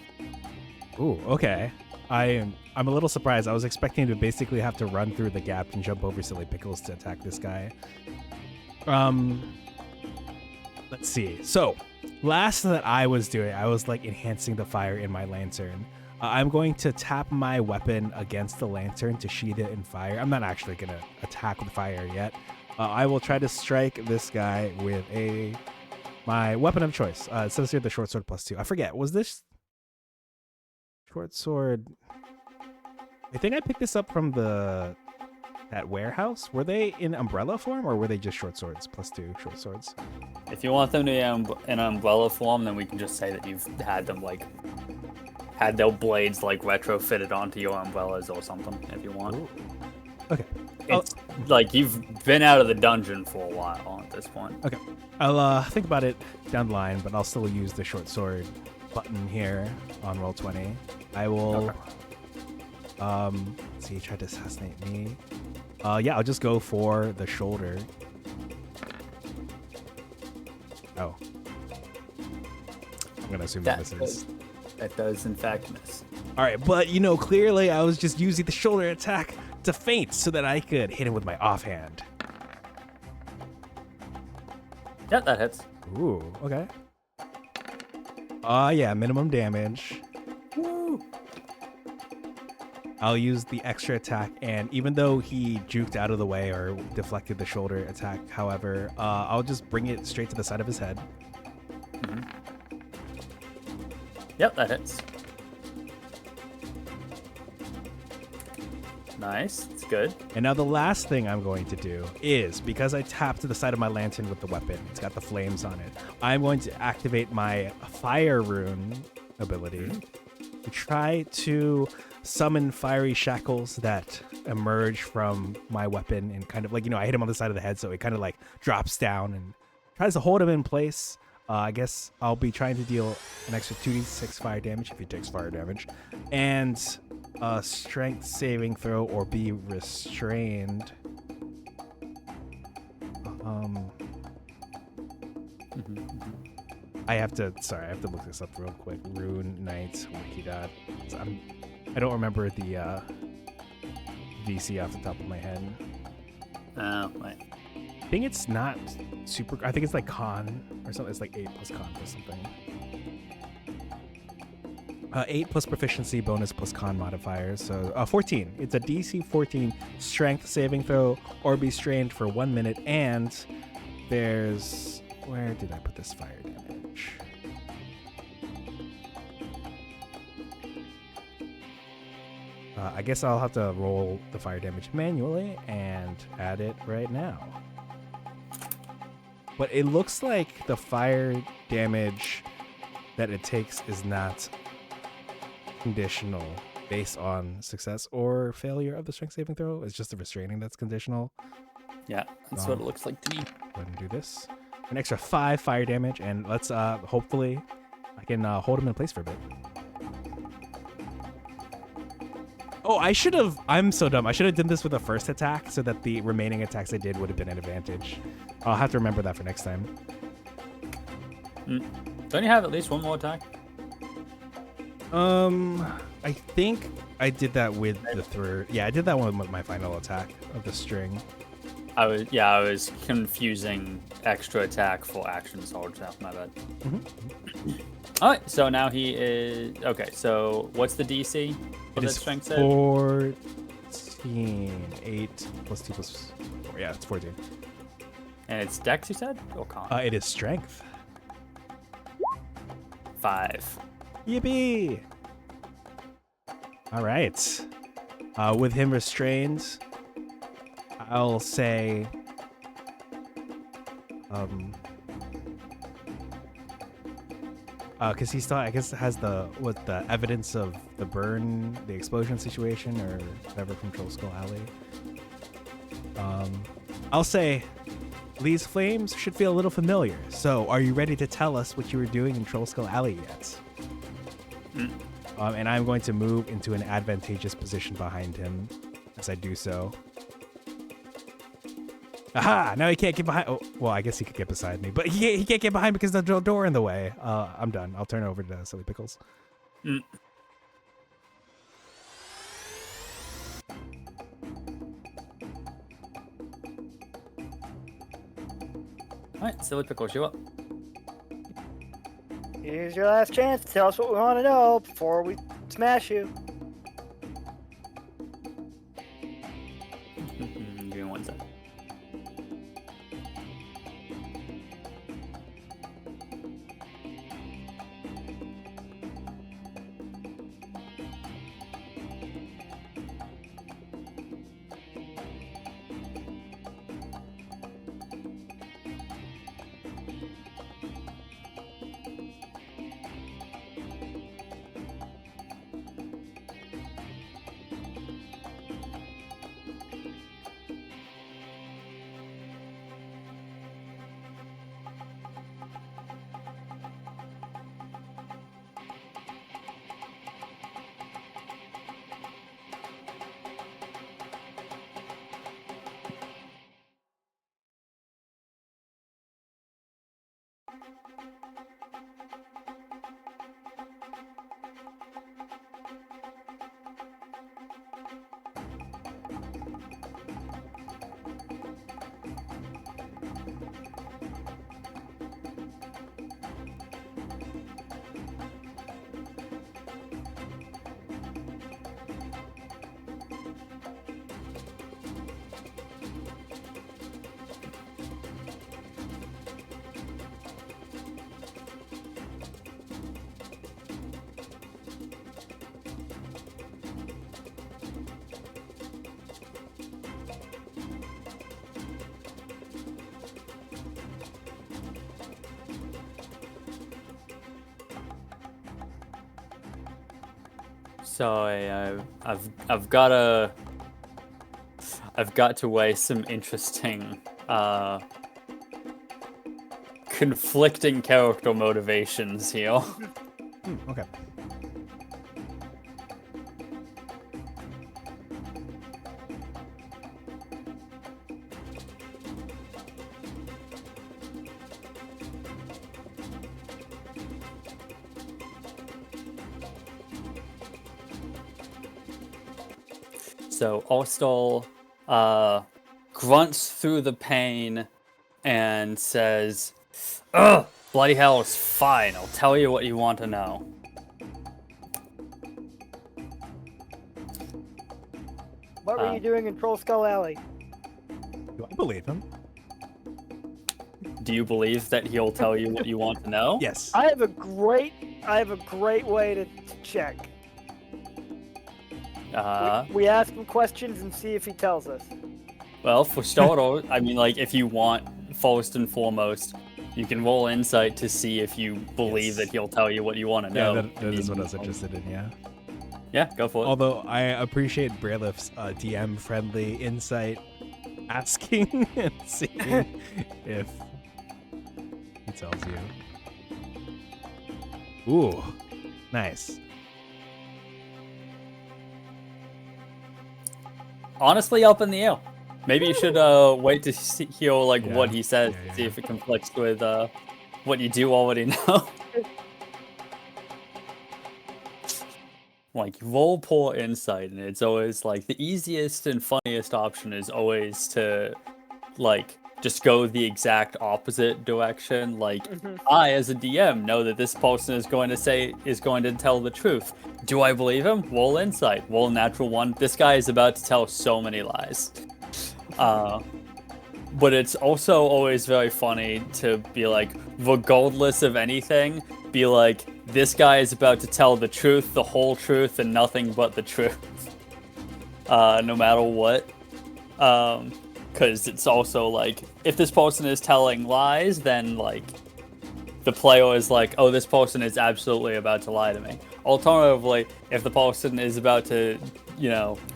Ooh, okay. I'm a little surprised. I was expecting to basically have to run through the gap and jump over Silly Pickles to attack this guy. Let's see. So, last that I was doing, I was like enhancing the fire in my lantern. I'm going to tap my weapon against the lantern to sheath it in fire. I'm not actually going to attack with fire yet. I will try to strike this guy with my weapon of choice. It says here the short sword +2. I forget. Was this short sword? I think I picked this up from that warehouse. Were they in umbrella form or were they just short swords +2 short swords? If you want them to be in umbrella form, then we can just say that you've had them had their blades retrofitted onto your umbrellas or something if you want. Ooh. Okay. It's like you've been out of the dungeon for a while at this point. Okay. I'll think about it down the line, but I'll still use the short sword button here on roll 20. I will see, he tried to assassinate me. Yeah, I'll just go for the shoulder. Oh. I'm gonna assume that misses. That does in fact miss. Alright, but clearly I was just using the shoulder attack to feint so that I could hit him with my offhand. Yeah, that hits. Ooh, okay. Yeah, minimum damage. Woo! I'll use the extra attack, and even though he juked out of the way or deflected the shoulder attack, however, I'll just bring it straight to the side of his head. Yep, that hits. Nice. It's good. And now the last thing I'm going to do is, because I tapped to the side of my lantern with the weapon, it's got the flames on it, I'm going to activate my fire rune ability to try to summon fiery shackles that emerge from my weapon, and kind of like, I hit him on the side of the head, so it kind of like drops down and tries to hold him in place. I guess I'll be trying to deal an extra 2d6 fire damage if he takes fire damage, and a strength saving throw or be restrained. I have to look this up real quick. Rune Knight Wikidot. I don't remember the DC off the top of my head. Oh, right. I think it's not super. I think it's like con or something. It's like 8 plus con or something. 8 plus proficiency bonus plus con modifiers. So 14. It's a DC 14 strength saving throw or be strained for 1 minute. And there's, where did I put this fire damage? I guess I'll have to roll the fire damage manually and add it right now. But it looks like the fire damage that it takes is not conditional based on success or failure of the strength saving throw. It's just the restraining that's conditional. Yeah, that's what it looks like to me. Go ahead and do this. An extra 5 fire damage, and let's hopefully I can hold him in place for a bit. Oh, I'm so dumb. I should have done this with the first attack so that the remaining attacks I did would have been an advantage. I'll have to remember that for next time. Don't you have at least one more attack? I think I did that with the third. Yeah, I did that one with my final attack of the string. I was confusing extra attack for action sword. My bad. All right, so now he is okay. So what's the DC? It is strength save? 14. 8 plus 2 plus 4. Yeah, it's 14. And it's Dex, you said, or Con? It is strength. 5. Yippee! All right. With him restrained, I'll say, because he still, I guess, has the evidence of the burn, the explosion situation, or whatever from Troll Skull Alley. I'll say, these flames should feel a little familiar. So, are you ready to tell us what you were doing in Troll Skull Alley yet? And I'm going to move into an advantageous position behind him as I do so. Aha! Now he can't get behind. Oh, well, I guess he could get beside me, but he can't get behind because there's the door in the way. I'm done. I'll turn it over to Silly Pickles. Alright, Silly Pickles, you up? Here's your last chance to tell us what we want to know before we smash you. Give me 1 second. Sorry, I've got to weigh some interesting conflicting character motivations here. Okay. So Ostal grunts through the pain and says, "Ugh, bloody hell, it's fine. I'll tell you what you want to know." What were you doing in Troll Skull Alley? Do I believe him? Do you believe that he'll tell you what you want to know? Yes. I have a great way to check. We ask him questions and see if he tells us. Well, for starters, I mean, like, if you want, first and foremost, you can roll insight to see if you believe that he'll tell you what you want to know. Yeah, that is what I was interested in, yeah. Yeah, go for it. Although I appreciate Brailiff's DM-friendly insight asking and seeing if he tells you. Ooh, nice. Honestly, up in the air. Maybe you should wait to hear what he says, see if it conflicts with what you do already know. Like, roll poor insight, and it's always like the easiest and funniest option is always to just go the exact opposite direction. Like, I as a DM know that this person is going to tell the truth. Do I believe him? Roll insight. Roll natural 1. This guy is about to tell so many lies. But it's also always very funny to be like, regardless of anything, be like, this guy is about to tell the truth, the whole truth, and nothing but the truth. No matter what. Because it's also like, if this person is telling lies, then like, the player is like, oh, this person is absolutely about to lie to me. Alternatively, if the person is about to,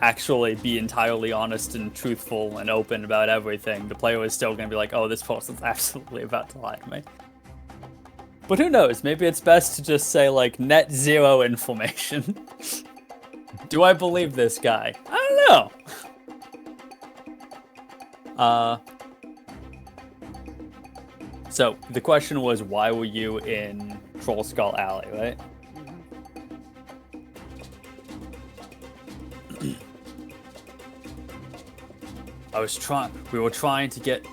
actually be entirely honest and truthful and open about everything, the player is still going to be like, oh, this person's absolutely about to lie to me. But who knows? Maybe it's best to just say, like, net zero information. Do I believe this guy? I don't know. So, the question was, why were you in Troll Skull Alley, right? We were trying to get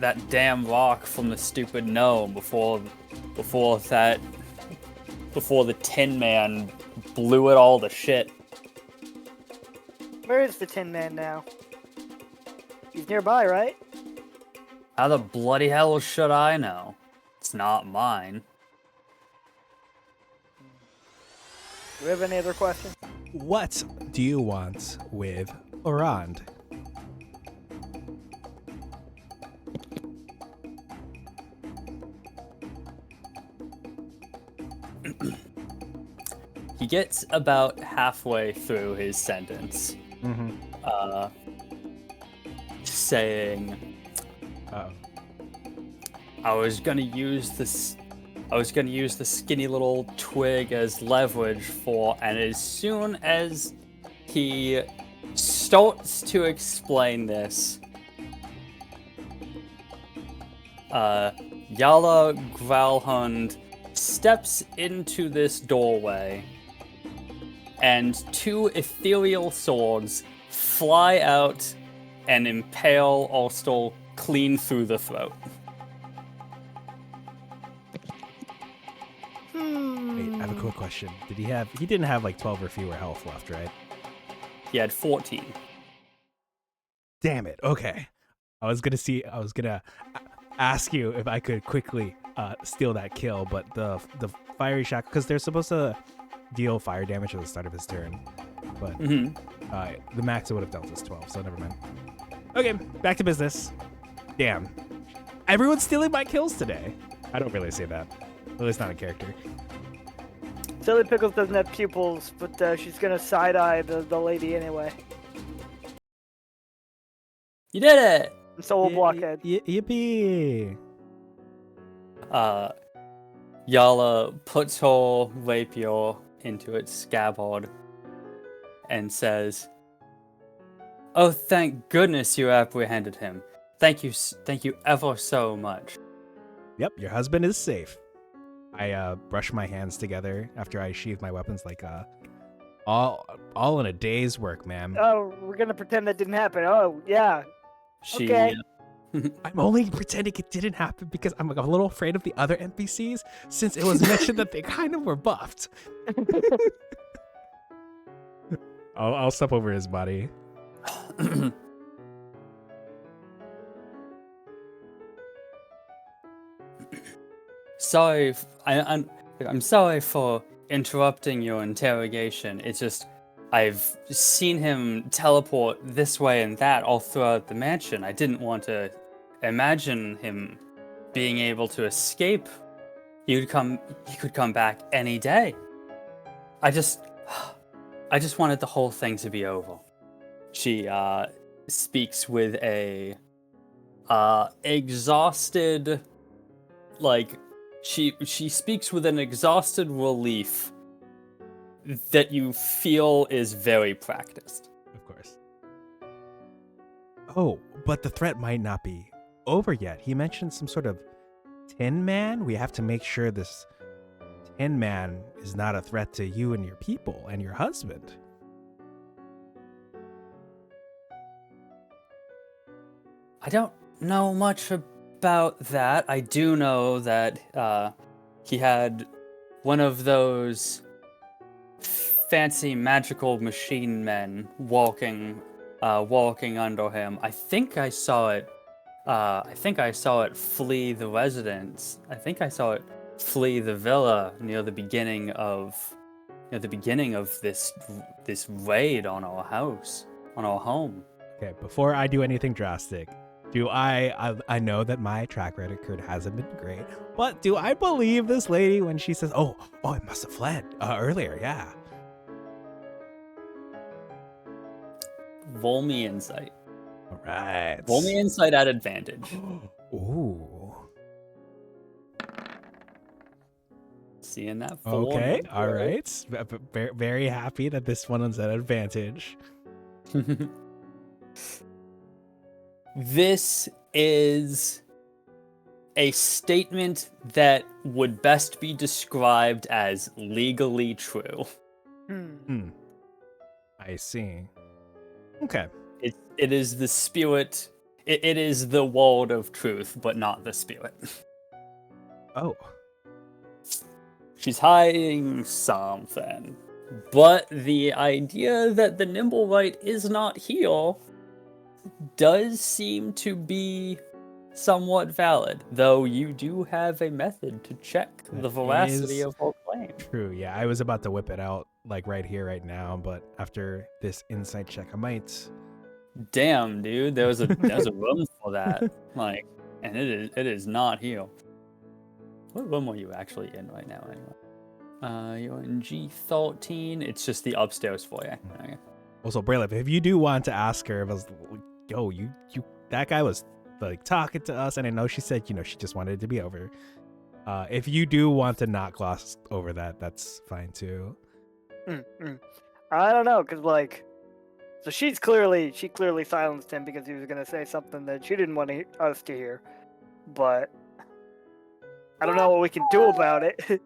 that damn rock from the stupid gnome before the Tin Man blew it all to shit. Where is the Tin Man now? He's nearby, right? How the bloody hell should I know? It's not mine. Do we have any other questions? What do you want with Orand? He gets about halfway through his sentence, saying, I was gonna use the skinny little twig as leverage and as soon as he starts to explain this, Yala Growlhund steps into this doorway, and 2 ethereal swords fly out and impale Ostal clean through the throat. Wait, I have a quick question. He didn't have like 12 or fewer health left, right? He had 14. Damn it. Okay. I was gonna ask you if I could quickly steal that kill, but the fiery shackle, because they're supposed to deal fire damage at the start of his turn, but the max it would have dealt is 12, so never mind. Okay, back to business. Damn. Everyone's stealing my kills today. I don't really say that. At least not a character. Silly Pickles doesn't have pupils, but she's gonna side-eye the lady anyway. You did it! And so will Blockhead. Yippee! Yala puts her rapier into its scabbard and says, "Oh, thank goodness you apprehended him. Thank you ever so much." Yep, your husband is safe. I brush my hands together after I sheathe my weapons, like all in a day's work, ma'am. Oh, we're gonna pretend that didn't happen. Oh, yeah. She, Okay. I'm only pretending it didn't happen because I'm a little afraid of the other NPCs, since it was mentioned that they kind of were buffed. I'll step over his body. Sorry, I'm sorry for interrupting your interrogation. It's just I've seen him teleport this way and that all throughout the mansion. I didn't want to imagine him being able to escape. He could come back any day. I just wanted the whole thing to be over. She speaks with a exhausted, like, she speaks with an exhausted relief that you feel is very practiced. Of course. Oh, but the threat might not be over yet. He mentioned some sort of Tin Man. We have to make sure this Tin Man is not a threat to you and your people and your husband. I don't know much about that. I do know that he had one of those fancy magical machine men walking under him. I think I saw it flee the residence. I think I saw it flee the villa near the beginning of this raid on our house, on our home. Okay, before I do anything drastic, I know that my track record hasn't been great, but do I believe this lady when she says, "Oh, I must have fled earlier"? Yeah. Roll me insight. All right. Roll me insight at advantage. Ooh. Seeing that 4 Okay. number. All right. Very, very happy that this one is at advantage. This is a statement that would best be described as legally true. I see. Okay. It is the spirit. It is the word of truth, but not the spirit. Oh. She's hiding something. But the idea that the Nimblewright is not here does seem to be somewhat valid, though you do have a method to check the veracity of her claim. True, yeah. I was about to whip it out, like right here, right now, but after this insight check, I might. Damn, dude, there's a room for that. Like, and it is not here. What room are you actually in right now, anyway? You're in G13. It's just the upstairs foyer. Okay. Also, Braylon, if you do want to ask her, if I was, yo, you, that guy was like talking to us, and I know she said, she just wanted it to be over. If you do want to not gloss over that, that's fine too. I don't know, cause like, so she clearly silenced him because he was gonna say something that she didn't want us to hear, but I don't know what we can do about it.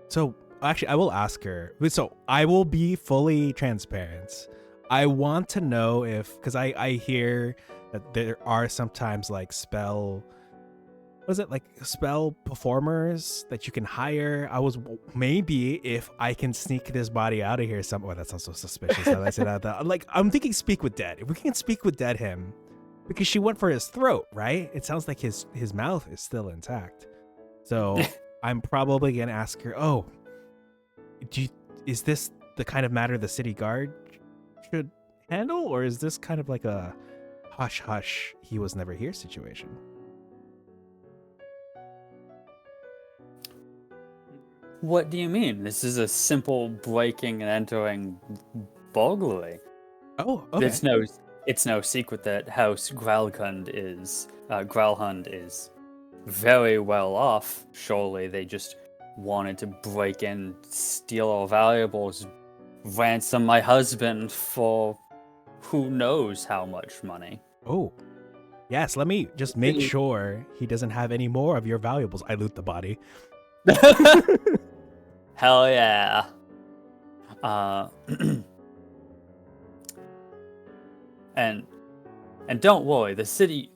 So actually, I will ask her. So I will be fully transparent. I want to know because I hear that there are sometimes like spell performers that you can hire. I was maybe if I can sneak this body out of here somewhere. That sounds so suspicious. Now that I say that, like I'm thinking speak with dead. If we can speak with dead him, because she went for his throat, right? It sounds like his mouth is still intact. So I'm probably gonna ask her, "Oh, is this the kind of matter the city guard should handle, or is this kind of like a hush hush, he was never here situation?" What do you mean? This is a simple breaking and entering burglary. Oh, okay. It's no secret that House Growlhund is very well off. Surely they just wanted to break in, steal our valuables, ransom my husband for who knows how much money. Oh, yes. Let me just make sure he doesn't have any more of your valuables. I loot the body. Hell yeah. And don't worry, the city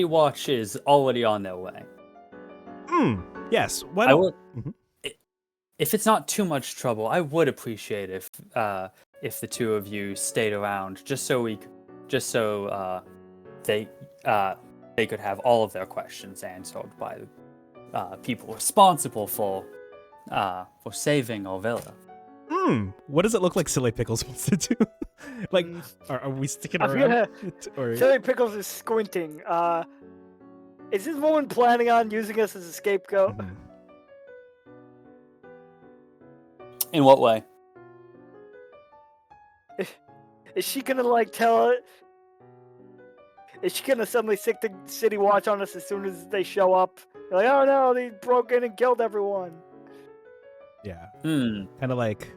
watch is already on their way. Yes. Why I don't... would, if it's not too much trouble, I would appreciate if the two of you stayed around, just so they could have all of their questions answered by people responsible for saving our villa. What does it look like Silly Pickles wants to do? Like, are we sticking around? Or... Silly Pickles is squinting. Is this woman planning on using us as a scapegoat? In what way? Is she gonna like tell it? Is she gonna suddenly stick the city watch on us as soon as they show up? Like, oh no, they broke in and killed everyone. Yeah. Kind of like,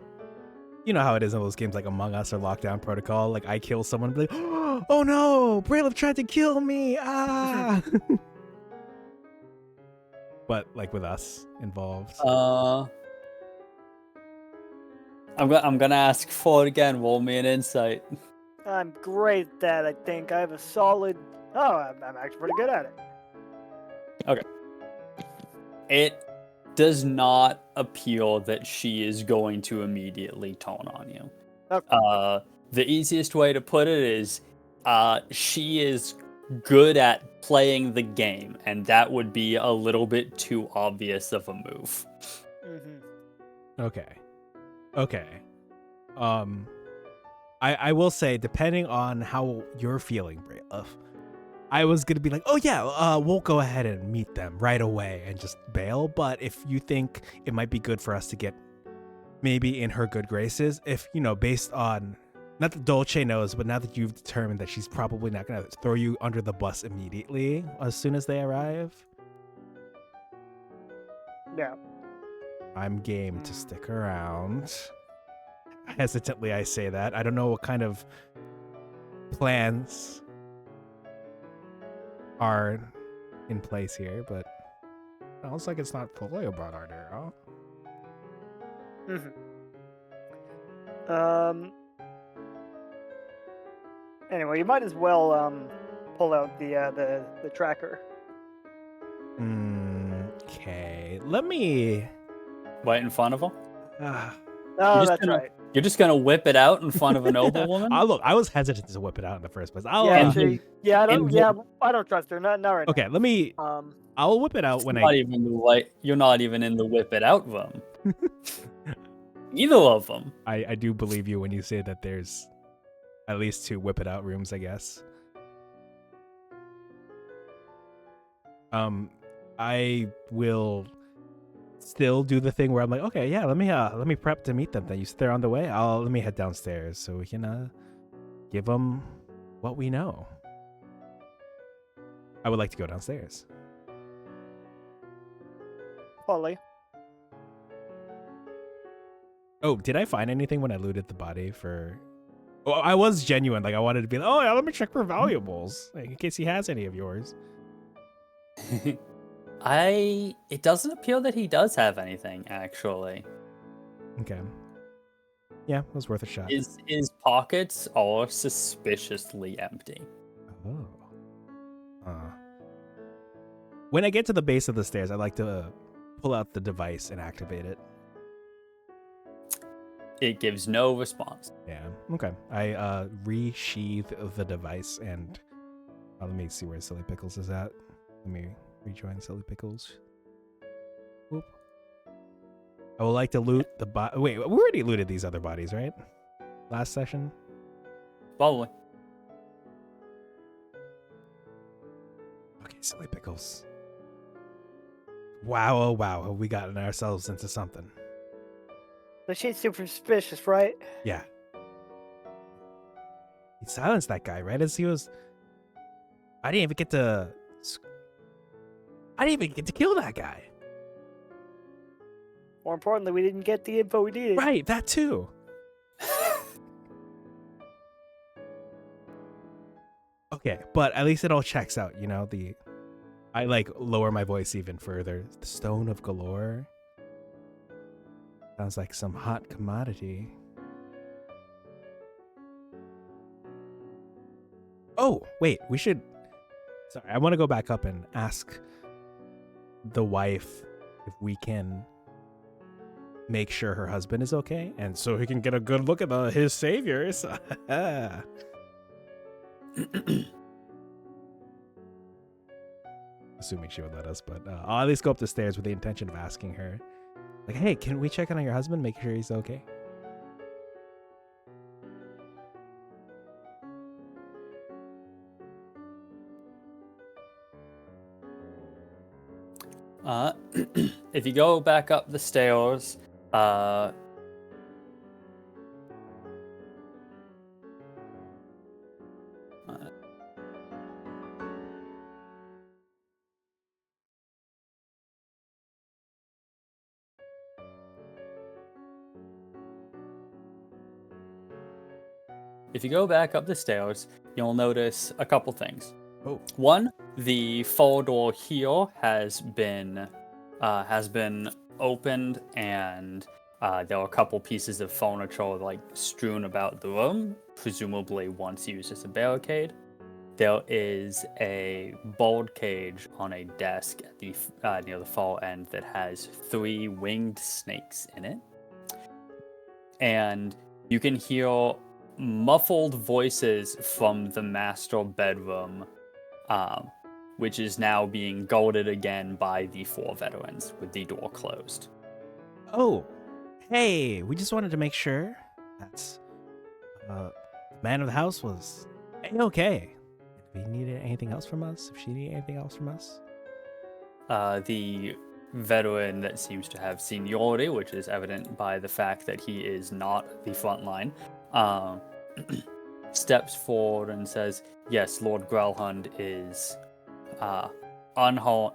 you know how it is in those games like Among Us or Lockdown Protocol. Like, I kill someone and be like, oh no, Braylov tried to kill me. Ah. But like with us involved. I'm gonna ask for it again. Roll me an insight. I'm great at that, I think. I have a solid... Oh, I'm actually pretty good at it. Okay. It does not appear that she is going to immediately turn on you. Okay. The easiest way to put it is she is good at playing the game, and that would be a little bit too obvious of a move. Okay. I will say, depending on how you're feeling, Braylov, I was gonna be like, oh yeah, we'll go ahead and meet them right away and just bail. But if you think it might be good for us to get maybe in her good graces, if, you know, based on, not that Dolce knows, but now that you've determined that she's probably not gonna throw you under the bus immediately as soon as they arrive. Yeah. I'm game to stick around. Hesitantly, I say that. I don't know what kind of plans are in place here, but it sounds like it's not fully about Ardero. Anyway, you might as well pull out the tracker. Okay, let me... Right in front of her? Oh, that's right. You're just gonna whip it out in front of a noble woman? Look, I was hesitant to whip it out in the first place. I don't trust her. Not right okay, now. let me... I'll whip it out when You're not even in the whip it out room. Either of them. I do believe you when you say that there's at least 2 whip it out rooms, I guess. I will still do the thing where I'm like, okay, yeah, let me prep to meet them. Then you sit there on the way. Let me head downstairs so we can give them what we know. I would like to go downstairs. Polly. Oh, did I find anything when I looted the body for... Oh, I was genuine. Like, I wanted to be like, oh, yeah, let me check for valuables, like, in case he has any of yours. It doesn't appear that he does have anything, actually. Okay. Yeah, it was worth a shot. His pockets are suspiciously empty. Oh. When I get to the base of the stairs, I like to pull out the device and activate it. It gives no response. Yeah, okay. I resheath the device and let me see where Silly Pickles is at. Let me rejoin Silly Pickles. Whoop. I would like to loot the body. Wait, we already looted these other bodies, right? Last session? Probably. Okay, Silly Pickles. Wow, oh wow, have we gotten ourselves into something? But she's super suspicious, right? Yeah. He silenced that guy right as he was. I didn't even get to. I didn't even get to kill that guy. More importantly, we didn't get the info we needed. Right, that too. Okay, but at least it all checks out, you know, I like lower my voice even further. The Stone of Galore. Sounds like some hot commodity. Oh, wait, we should. Sorry, I want to go back up and ask the wife if we can make sure her husband is okay, and so he can get a good look at his saviors. Assuming she would let us, but I'll at least go up the stairs with the intention of asking her, like, hey, can we check in on your husband, make sure he's okay? If you go back up the stairs, if you go back up the stairs, you'll notice a couple things. Oh. One, the faux door here has been opened, and there are a couple pieces of furniture like strewn about the room, presumably once used as a barricade. There is a board cage on a desk at the near the far end that has 3 winged snakes in it, and you can hear muffled voices from the master bedroom, which is now being guarded again by the 4 veterans with the door closed. Oh, hey, we just wanted to make sure that the man of the house was okay. If he needed anything else from us, if she needed anything else from us. The veteran that seems to have seniority, which is evident by the fact that he is not the front line, steps forward and says, yes, Lord Growlhund is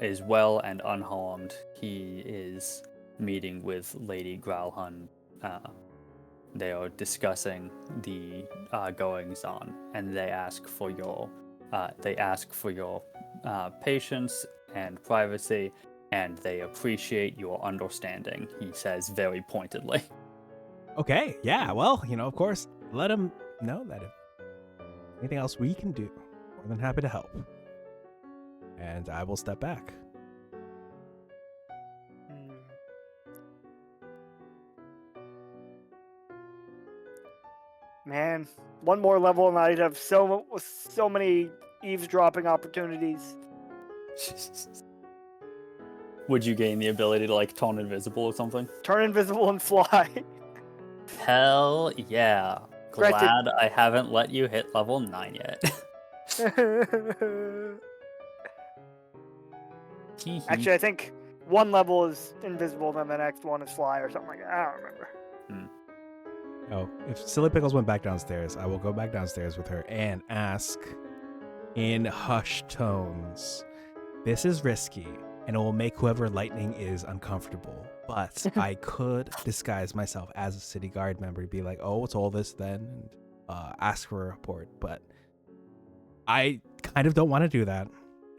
is well and unharmed. He is meeting with Lady Growlhund. They are discussing the goings on, and they ask for your patience and privacy, and they appreciate your understanding, he says very pointedly. Okay, yeah, well, you know, of course, let him know that if anything else we can do, more than happy to help. And I will step back. Man, one more level and I'd have so many eavesdropping opportunities. Would you gain the ability to like turn invisible or something? Turn invisible and fly. Hell yeah. Glad Granted. I haven't let you hit level 9 yet. Actually, I think one level is invisible, then the next one is fly or something like that. I don't remember. Oh, if Silly Pickles went back downstairs, I will go back downstairs with her and ask in hushed tones. This is risky, and it will make whoever lightning is uncomfortable. But I could disguise myself as a city guard member, be like, oh, it's all this then, and ask for a report. But I kind of don't want to do that.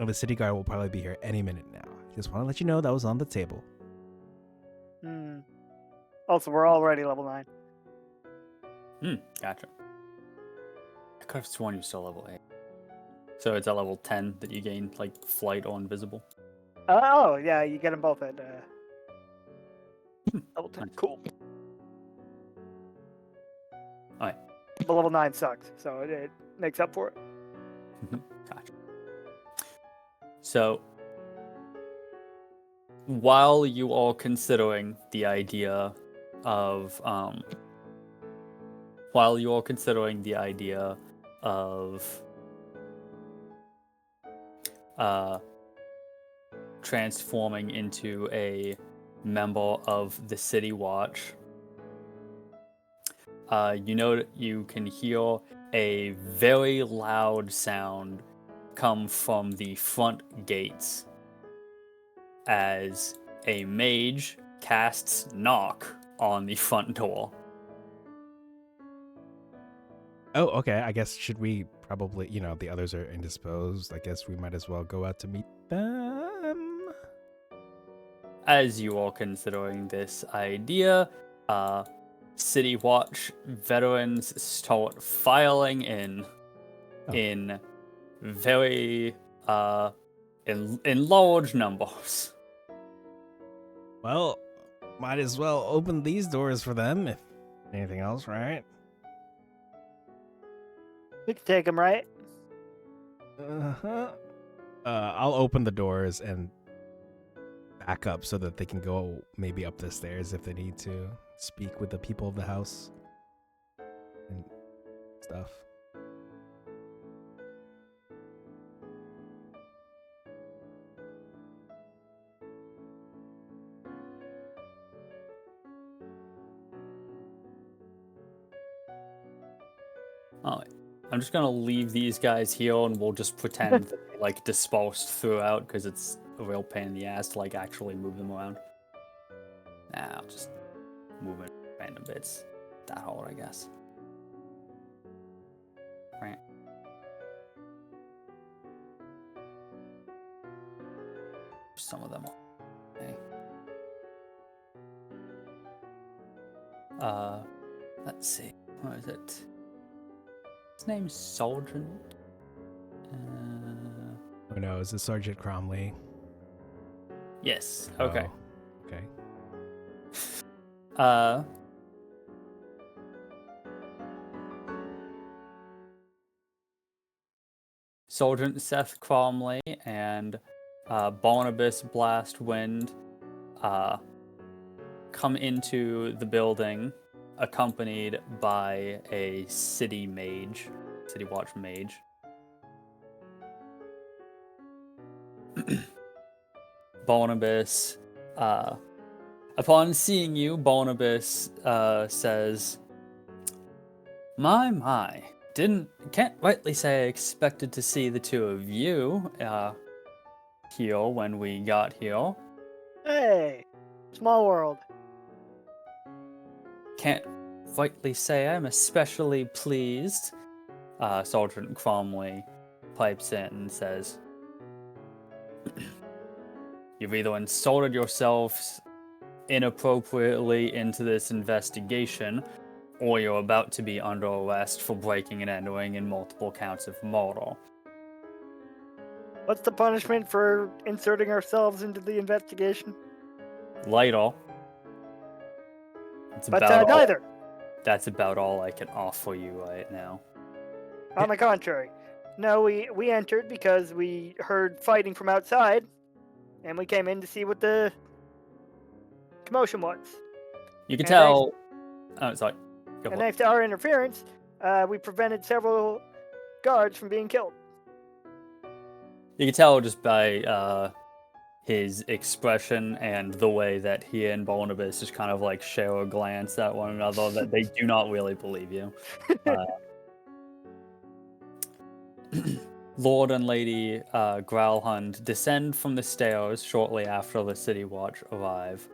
And the city guard will probably be here any minute now. Just want to let you know that was on the table. Also, we're already level 9. Gotcha. I could have sworn you still level 8. So it's at level 10 that you gain, like, flight or invisible? Oh, yeah, you get them both at level 10. Cool. Alright. But level 9 sucks, so it makes up for it. Gotcha. So, while you are considering the idea of, transforming into a member of the City Watch, you can hear a very loud sound come from the front gates as a mage casts knock on the front door. Oh, okay. I guess should we probably, the others are indisposed. I guess we might as well go out to meet them. As you are considering this idea, City Watch veterans start filing in very in large numbers. Well, might as well open these doors for them if anything else, right? We can take them, right? Uh-huh. I'll open the doors and back up so that they can go maybe up the stairs if they need to speak with the people of the house and stuff. I'm just gonna leave these guys here, and we'll just pretend that they, like, dispersed throughout, because it's a real pain in the ass to, like, actually move them around. Nah, I'll just move in random bits. That hard, I guess. Right. Some of them. Okay. Let's see. What is it? His name's Sergeant. Oh no, is it Sergeant Cromley? Yes. Okay. Oh, okay. Sergeant Seth Cromley and Barnabas Blastwind come into the building accompanied by a city watch mage. Barnabas, upon seeing you, Barnabas says, My, can't rightly say I expected to see the two of you here when we got here. Hey, small world. Can't rightly say I'm especially pleased. Sergeant Cromley pipes in and says, You've either insulted yourselves inappropriately into this investigation, or you're about to be under arrest for breaking and entering in multiple counts of murder. What's the punishment for inserting ourselves into the investigation? Later. But neither. That's about all I can offer you right now. On the contrary. No, we entered because we heard fighting from outside, and we came in to see what the commotion was. You can tell... Oh, sorry. Go and on. thanks to our interference, we prevented several guards from being killed. You can tell just by his expression and the way that he and Barnabas just kind of like share a glance at one another that they do not really believe you. Lord and Lady Growlhund descend from the stairs shortly after the City Watch arrive.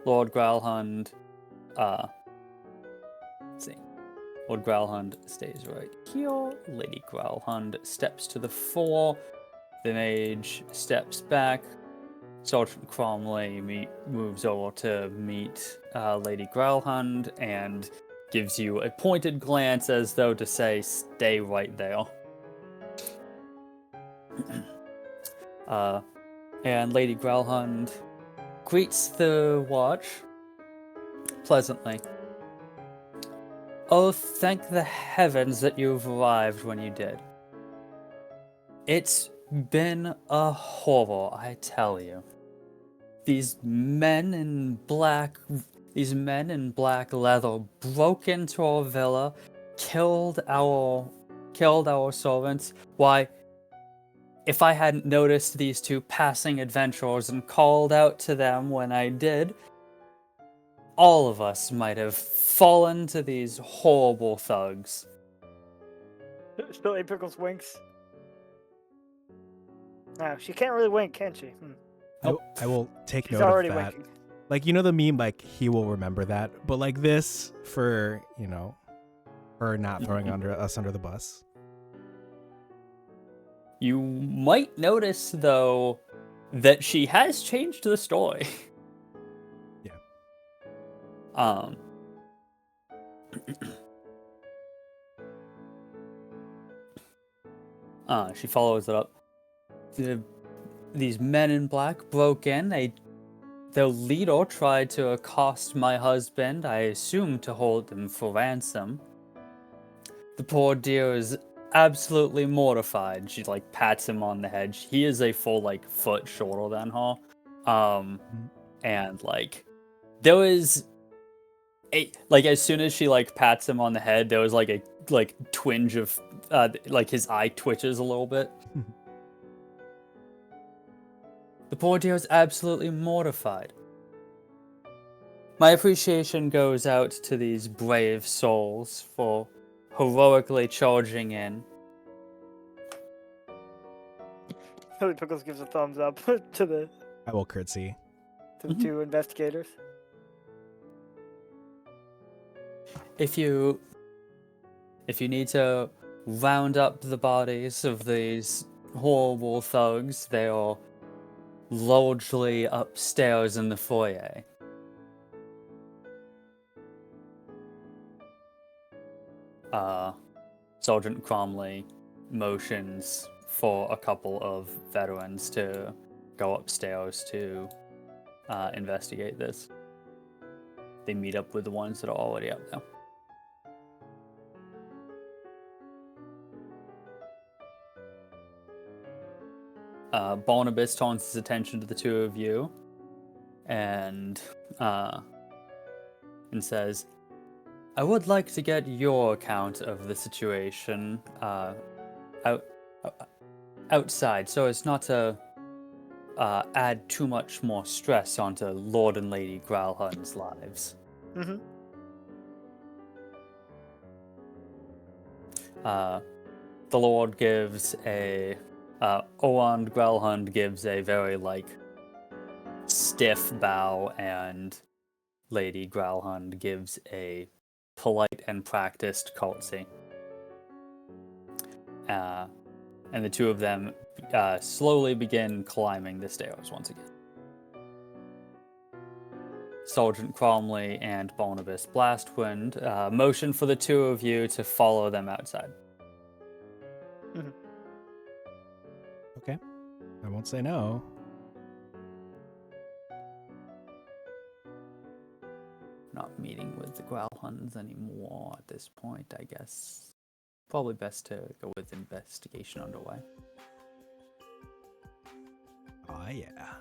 Lord Growlhund, let's see. Lord Growlhund stays right here. Lady Growlhund steps to the fore. The mage steps back. Sergeant Cromley moves over to meet Lady Growlhund and gives you a pointed glance as though to say, stay right there. And Lady Growlhund greets the watch pleasantly. Oh, thank the heavens that you've arrived when you did. It's been a horror, I tell you. These men in black leather broke into our villa, killed our servants. Why, if I hadn't noticed these two passing adventurers and called out to them when I did, all of us might have fallen to these horrible thugs. Billy Pickles winks. No, she can't really wink, can she? I will take She's note already of that. winking. Like, you know the meme, like, he will remember that. But, like, this for, her not throwing us under the bus. You might notice, though, that she has changed the story. Yeah. She follows it up. These men in black broke in. Their leader tried to accost my husband, I assume to hold him for ransom. The poor dear is absolutely mortified. She, pats him on the head. He is a full, foot shorter than her. And, there was as soon as she, pats him on the head, there was, a twinge of, his eye twitches a little bit. The poor dear is absolutely mortified. My appreciation goes out to these brave souls for heroically charging in. Billy Pickles gives a thumbs up to the I will curtsy. two investigators. If you need to round up the bodies of these horrible thugs, they are largely upstairs in the foyer. Sergeant Cromley motions for a couple of veterans to go upstairs to investigate this. They meet up with the ones that are already up there. Barnabas turns his attention to the two of you and says, I would like to get your account of the situation outside so as not to add too much more stress onto Lord and Lady Growlhun's lives. Mm-hmm. The Lord gives Oand Growlhund gives a very, stiff bow, and Lady Growlhund gives a polite and practiced curtsy. And the two of them slowly begin climbing the stairs once again. Sergeant Cromley and Barnabas Blastwind motion for the two of you to follow them outside. Mm-hmm. Okay. I won't say no. Not meeting with the Growlhunds anymore at this point, I guess. Probably best to go with investigation underway. Oh, yeah.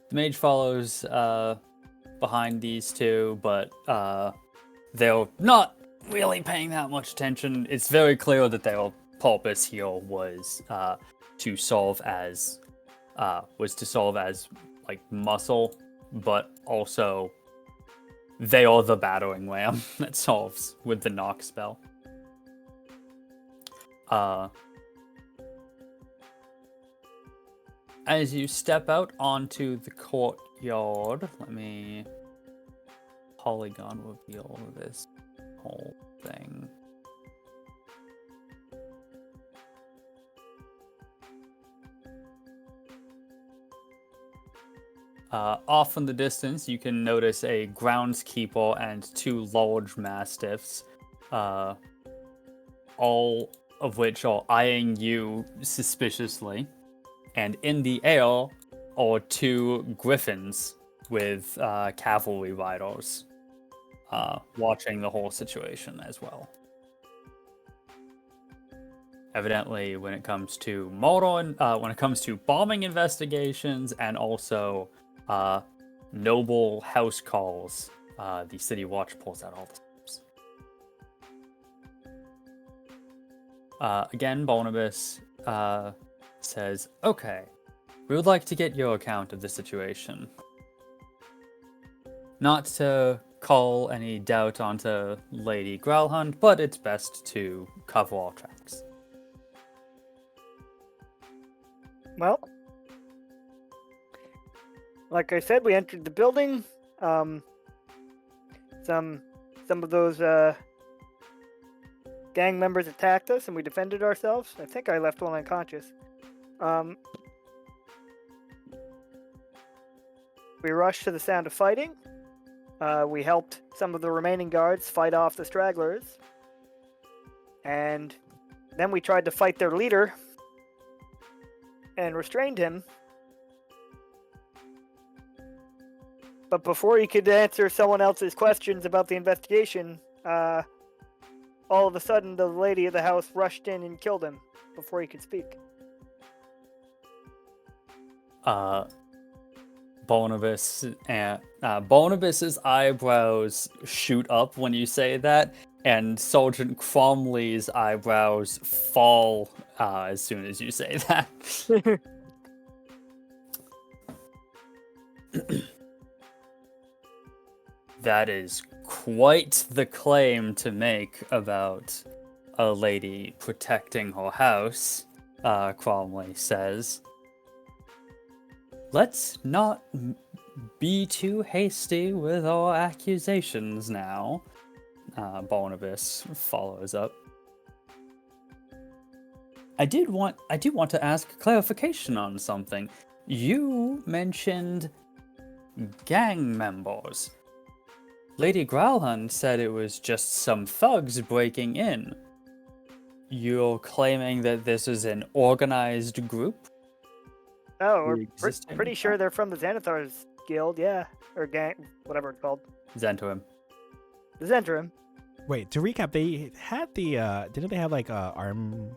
The mage follows behind these two, but they're not really paying that much attention. It's very clear that their purpose here was to solve as muscle, but also they are the battering ram that solves with the knock spell. As you step out onto the courtyard, let me polygon reveal this whole thing. Off in the distance, you can notice a groundskeeper and two large mastiffs, all of which are eyeing you suspiciously. And in the air are two griffins with cavalry riders watching the whole situation as well. Evidently, when it comes to when it comes to bombing investigations and also noble house calls, the City Watch pulls out all the stops. Again, Barnabas says, okay, We would like to get your account of the situation. Not to call any doubt onto Lady Growlhund, but it's best to cover all tracks. Well, like I said, we entered the building. Some of those gang members attacked us, and we defended ourselves. I think I left one unconscious. We rushed to the sound of fighting. We helped some of the remaining guards fight off the stragglers. And then we tried to fight their leader and restrained him. But before he could answer someone else's questions about the investigation, all of a sudden the lady of the house rushed in and killed him before he could speak. Barnabas's eyebrows shoot up when you say that, and Sergeant Cromley's eyebrows fall as soon as you say that. That is quite the claim to make about a lady protecting her house, Cromley says. Let's not be too hasty with our accusations now, Barnabas follows up. I do want to ask clarification on something. You mentioned gang members. Lady Growlhund said it was just some thugs breaking in. You're claiming that this is an organized group? Oh, we're pretty sure they're from the Xanathar's guild, yeah. Or gang, whatever it's called. Zhentarim. The Zhentarim. Wait, to recap, they had the didn't they have like arm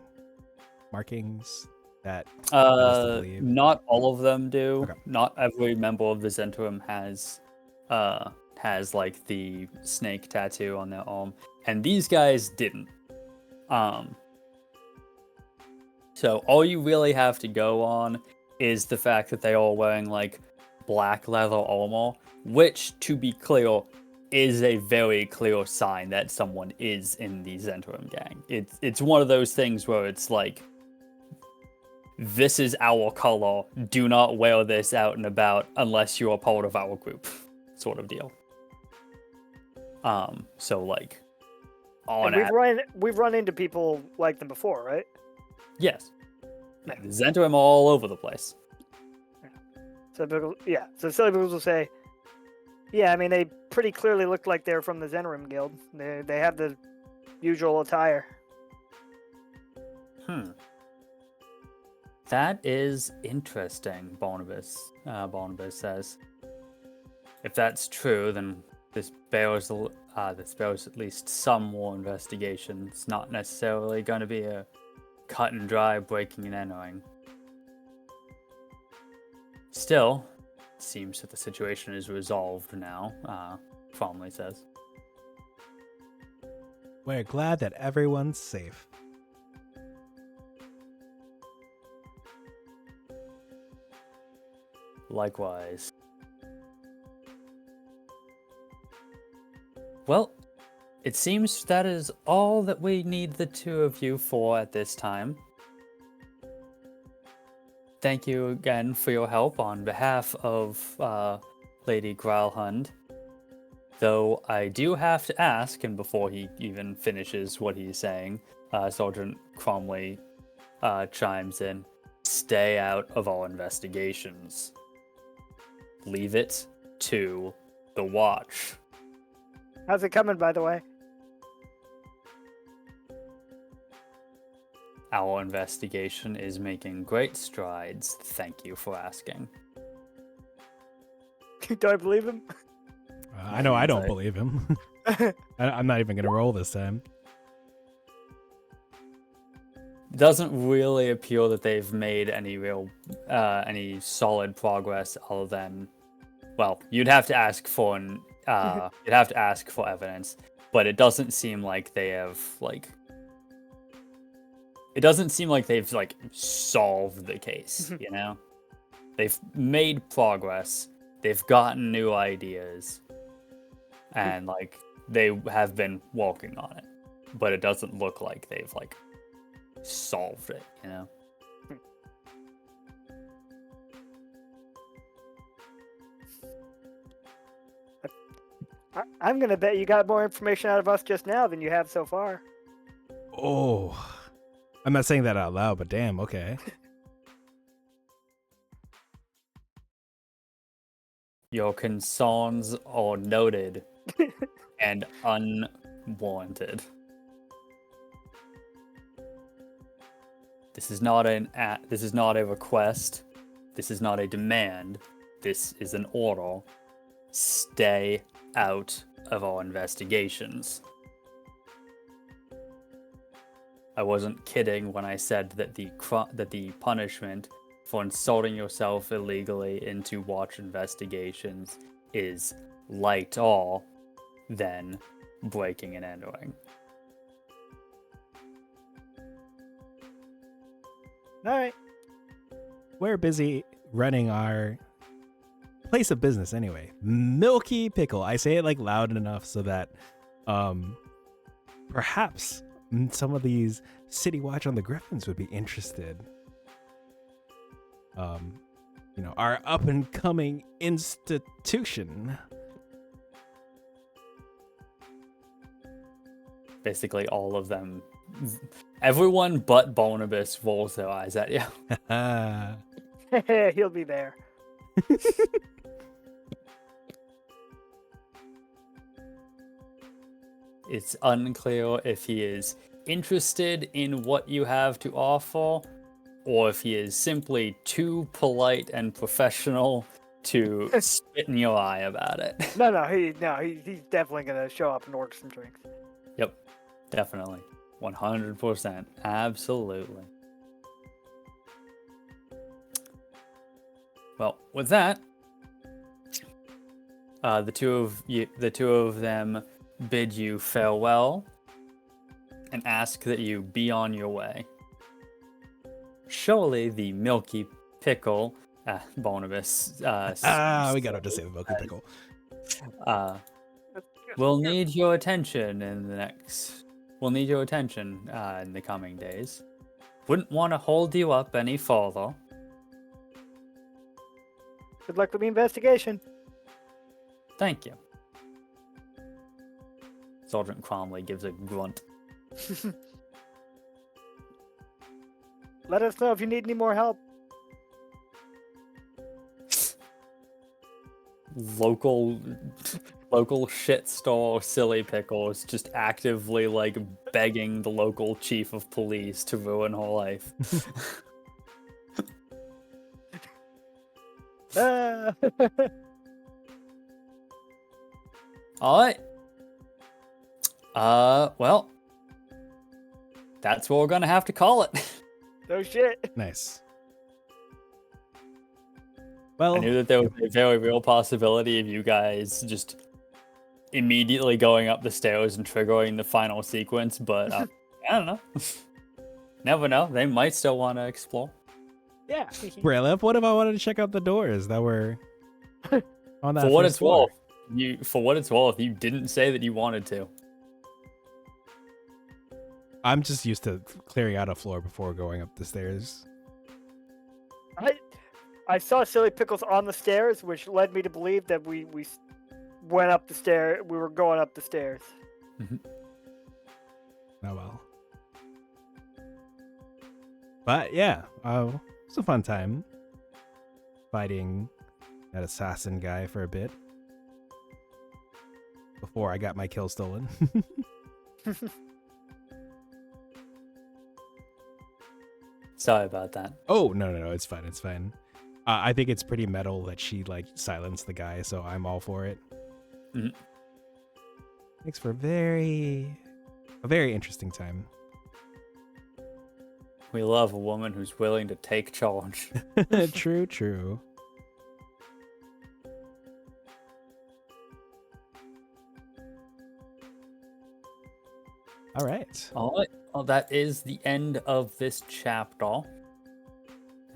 markings that not all of them do. Okay. Not every member of the Zhentarim has like the snake tattoo on their arm, and these guys didn't. So all you really have to go on is the fact that they are wearing like black leather armor, which, to be clear, is a very clear sign that someone is in the Zhentarim gang. It's one of those things where it's like, this is our color, do not wear this out and about unless you're a part of our group, sort of deal. So like, we've run into people like them before, right? Yes. The Zhentarim all over the place. So people, yeah. So silly people will say, yeah, I mean, they pretty clearly look like they're from the Zhentarim guild. They have the usual attire. That is interesting, Barnabas. Barnabas says. If that's true, then this bears at least some more investigation. It's not necessarily going to be a cut and dry breaking and entering. Still, it seems that the situation is resolved now, Cromley says. We're glad that everyone's safe. Likewise. Well, it seems that is all that we need the two of you for at this time. Thank you again for your help on behalf of Lady Growlhund. Though I do have to ask, and before he even finishes what he's saying, Sergeant Cromley chimes in, stay out of our investigations. Leave it to the Watch. How's it coming, by the way? Our investigation is making great strides. Thank you for asking. Do I believe him? I know I don't believe him. I'm not even going to roll this time. It doesn't really appear that they've made any real, any solid progress other than, well, you'd have to ask for evidence, but it doesn't seem like they have, like, it doesn't seem like they've, like, solved the case, you know? They've made progress. They've gotten new ideas. And, like, they have been working on it. But it doesn't look like they've, like, solved it, you know? I'm gonna bet you got more information out of us just now than you have so far. Oh, I'm not saying that out loud, but damn, okay. Your concerns are noted and unwarranted. This is not a request. This is not a demand. This is an order. Stay out of our investigations. I wasn't kidding when I said that the punishment for insulting yourself illegally into watch investigations is lighter than breaking and entering. All right. We're busy running our place of business anyway. Milky Pickle. I say it like loud enough so that perhaps some of these City Watch on the Griffins would be interested. You know, our up and coming institution. Basically all of them, everyone but Barnabas rolls their eyes at you. He'll be there. It's unclear if he is interested in what you have to offer, or if he is simply too polite and professional to spit in your eye about it. No, he's definitely gonna show up and order some drinks. Yep, definitely. 100%. Absolutely. Well, with that, the two of them bid you farewell and ask that you be on your way. Surely the Milky Pickle, Barnabas, we got to say the Milky Pickle. We'll need your attention in the coming days. Wouldn't want to hold you up any further. Good luck with the investigation. Thank you. Sergeant Cromley gives a grunt. Let us know if you need any more help. Local shit store Silly Pickles just actively like begging the local chief of police to ruin her life. All right. Well, that's what we're gonna have to call it. No shit. Nice. Well, I knew that there was a very real possibility of you guys just immediately going up the stairs and triggering the final sequence, but I don't know. Never know. They might still want to explore. Yeah. Braylef, what if I wanted to check out the doors that were on that For what first it's floor? worth, for what it's worth, you didn't say that you wanted to. I'm just used to clearing out a floor before going up the stairs. I saw Silly Pickles on the stairs, which led me to believe that we went up the stair. We were going up the stairs. Mm-hmm. Oh well. But yeah, it was a fun time fighting that assassin guy for a bit before I got my kill stolen. Sorry about that. Oh, no, it's fine. It's fine. I think it's pretty metal that she like silenced the guy, so I'm all for it. Mm-hmm. Makes for a very interesting time. We love a woman who's willing to take charge. True. All right. All right. Well, that is the end of this chapter.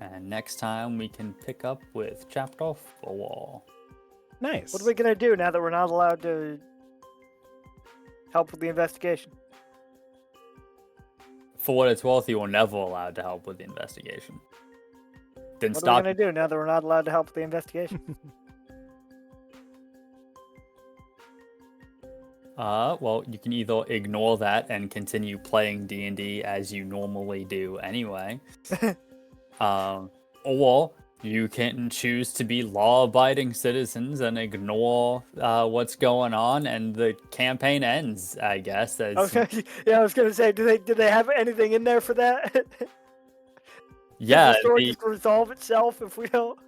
And next time we can pick up with Chapter 4. Nice. What are we gonna do now that we're not allowed to help with the investigation? For what it's worth, you were never allowed to help with the investigation. Didn't What are we stop gonna do now that we're not allowed to help with the investigation? Well, you can either ignore that and continue playing D&D as you normally do anyway. Or you can choose to be law-abiding citizens and ignore what's going on, and the campaign ends, I guess. As I was gonna say, did they have anything in there for that? yeah, Does the story just resolve itself if we don't?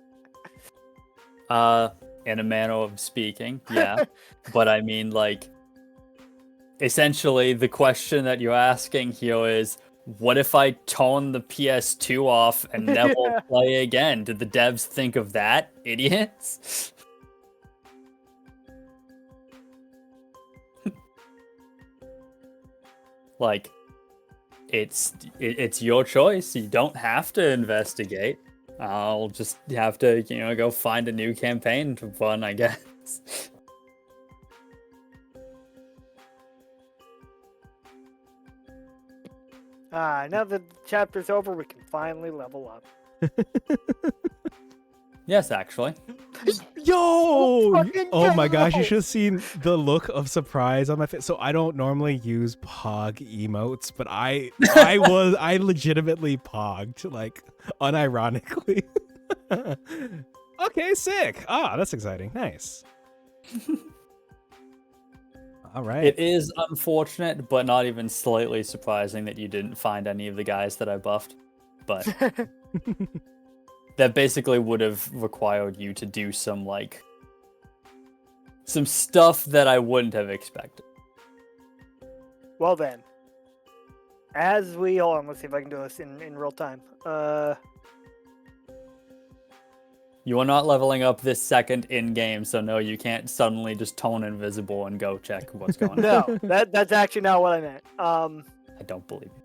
in a manner of speaking, yeah. But I mean, like, essentially, the question that you're asking here is, what if I turn the PS2 off and never Yeah. play again? Did the devs think of that, idiots? Like, it's your choice. You don't have to investigate. I'll just have to, go find a new campaign to run, I guess. Now that the chapter's over, we can finally level up. Yes, actually. Yo! Fucking Oh my gosh, you go! should have seen the look of surprise on my face. So I don't normally use pog emotes, but I legitimately pogged, like, unironically. Okay, sick. Ah, that's exciting. Nice. All right. It is unfortunate, but not even slightly surprising that you didn't find any of the guys that I buffed. But that basically would have required you to do some stuff that I wouldn't have expected. Well then, hold on, let's see if I can do this in real time. You are not leveling up this second in game, so no, you can't suddenly just turn invisible and go check what's going on. No, that's actually not what I meant. I don't believe you.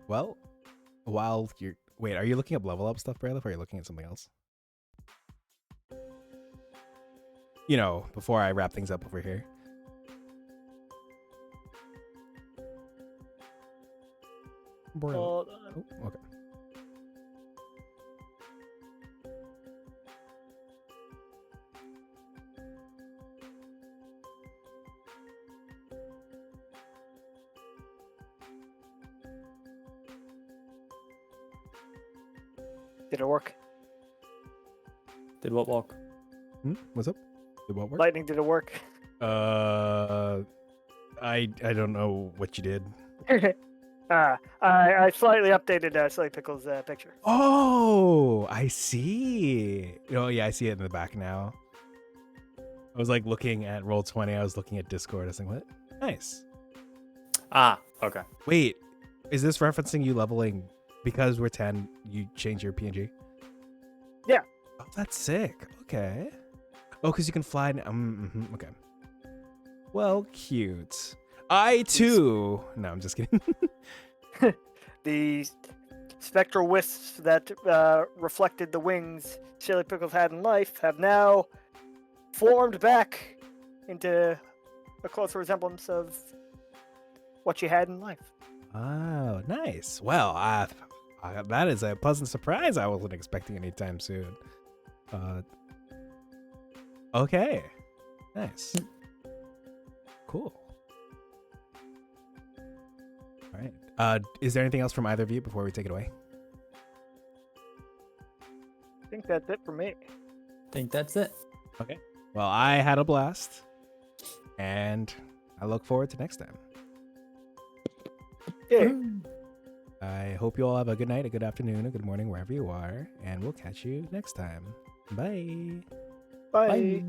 Well, while you're wait, are you looking up level up stuff, Braylif, or are you looking at something else? Before I wrap things up over here. Hold on. Oh, okay. Did it work? Did what walk? What's up? Did what work? Lightning, did it work? I don't know what you did. I slightly updated Silly Pickle's picture. Oh, I see. Oh yeah, I see it in the back now. I was like looking at Roll20. I was looking at Discord. I was like, what? Nice. Ah, okay. Wait, is this referencing you leveling because we're 10? You change your PNG? Yeah. Oh, that's sick. Okay. Oh, because you can fly. Okay. Well, cute. I too. No, I'm just kidding. The spectral wisps that reflected the wings Silly Pickles had in life have now formed back into a closer resemblance of what you had in life. Oh, nice. Well, that is a pleasant surprise I wasn't expecting anytime soon. Okay. Nice. Cool. All right. Is there anything else from either of you before we take it away? I think that's it for me. I think that's it. Okay. Well, I had a blast, and I look forward to next time. Yeah. I hope you all have a good night, a good afternoon, a good morning, wherever you are, and we'll catch you next time. Bye. Bye. Bye.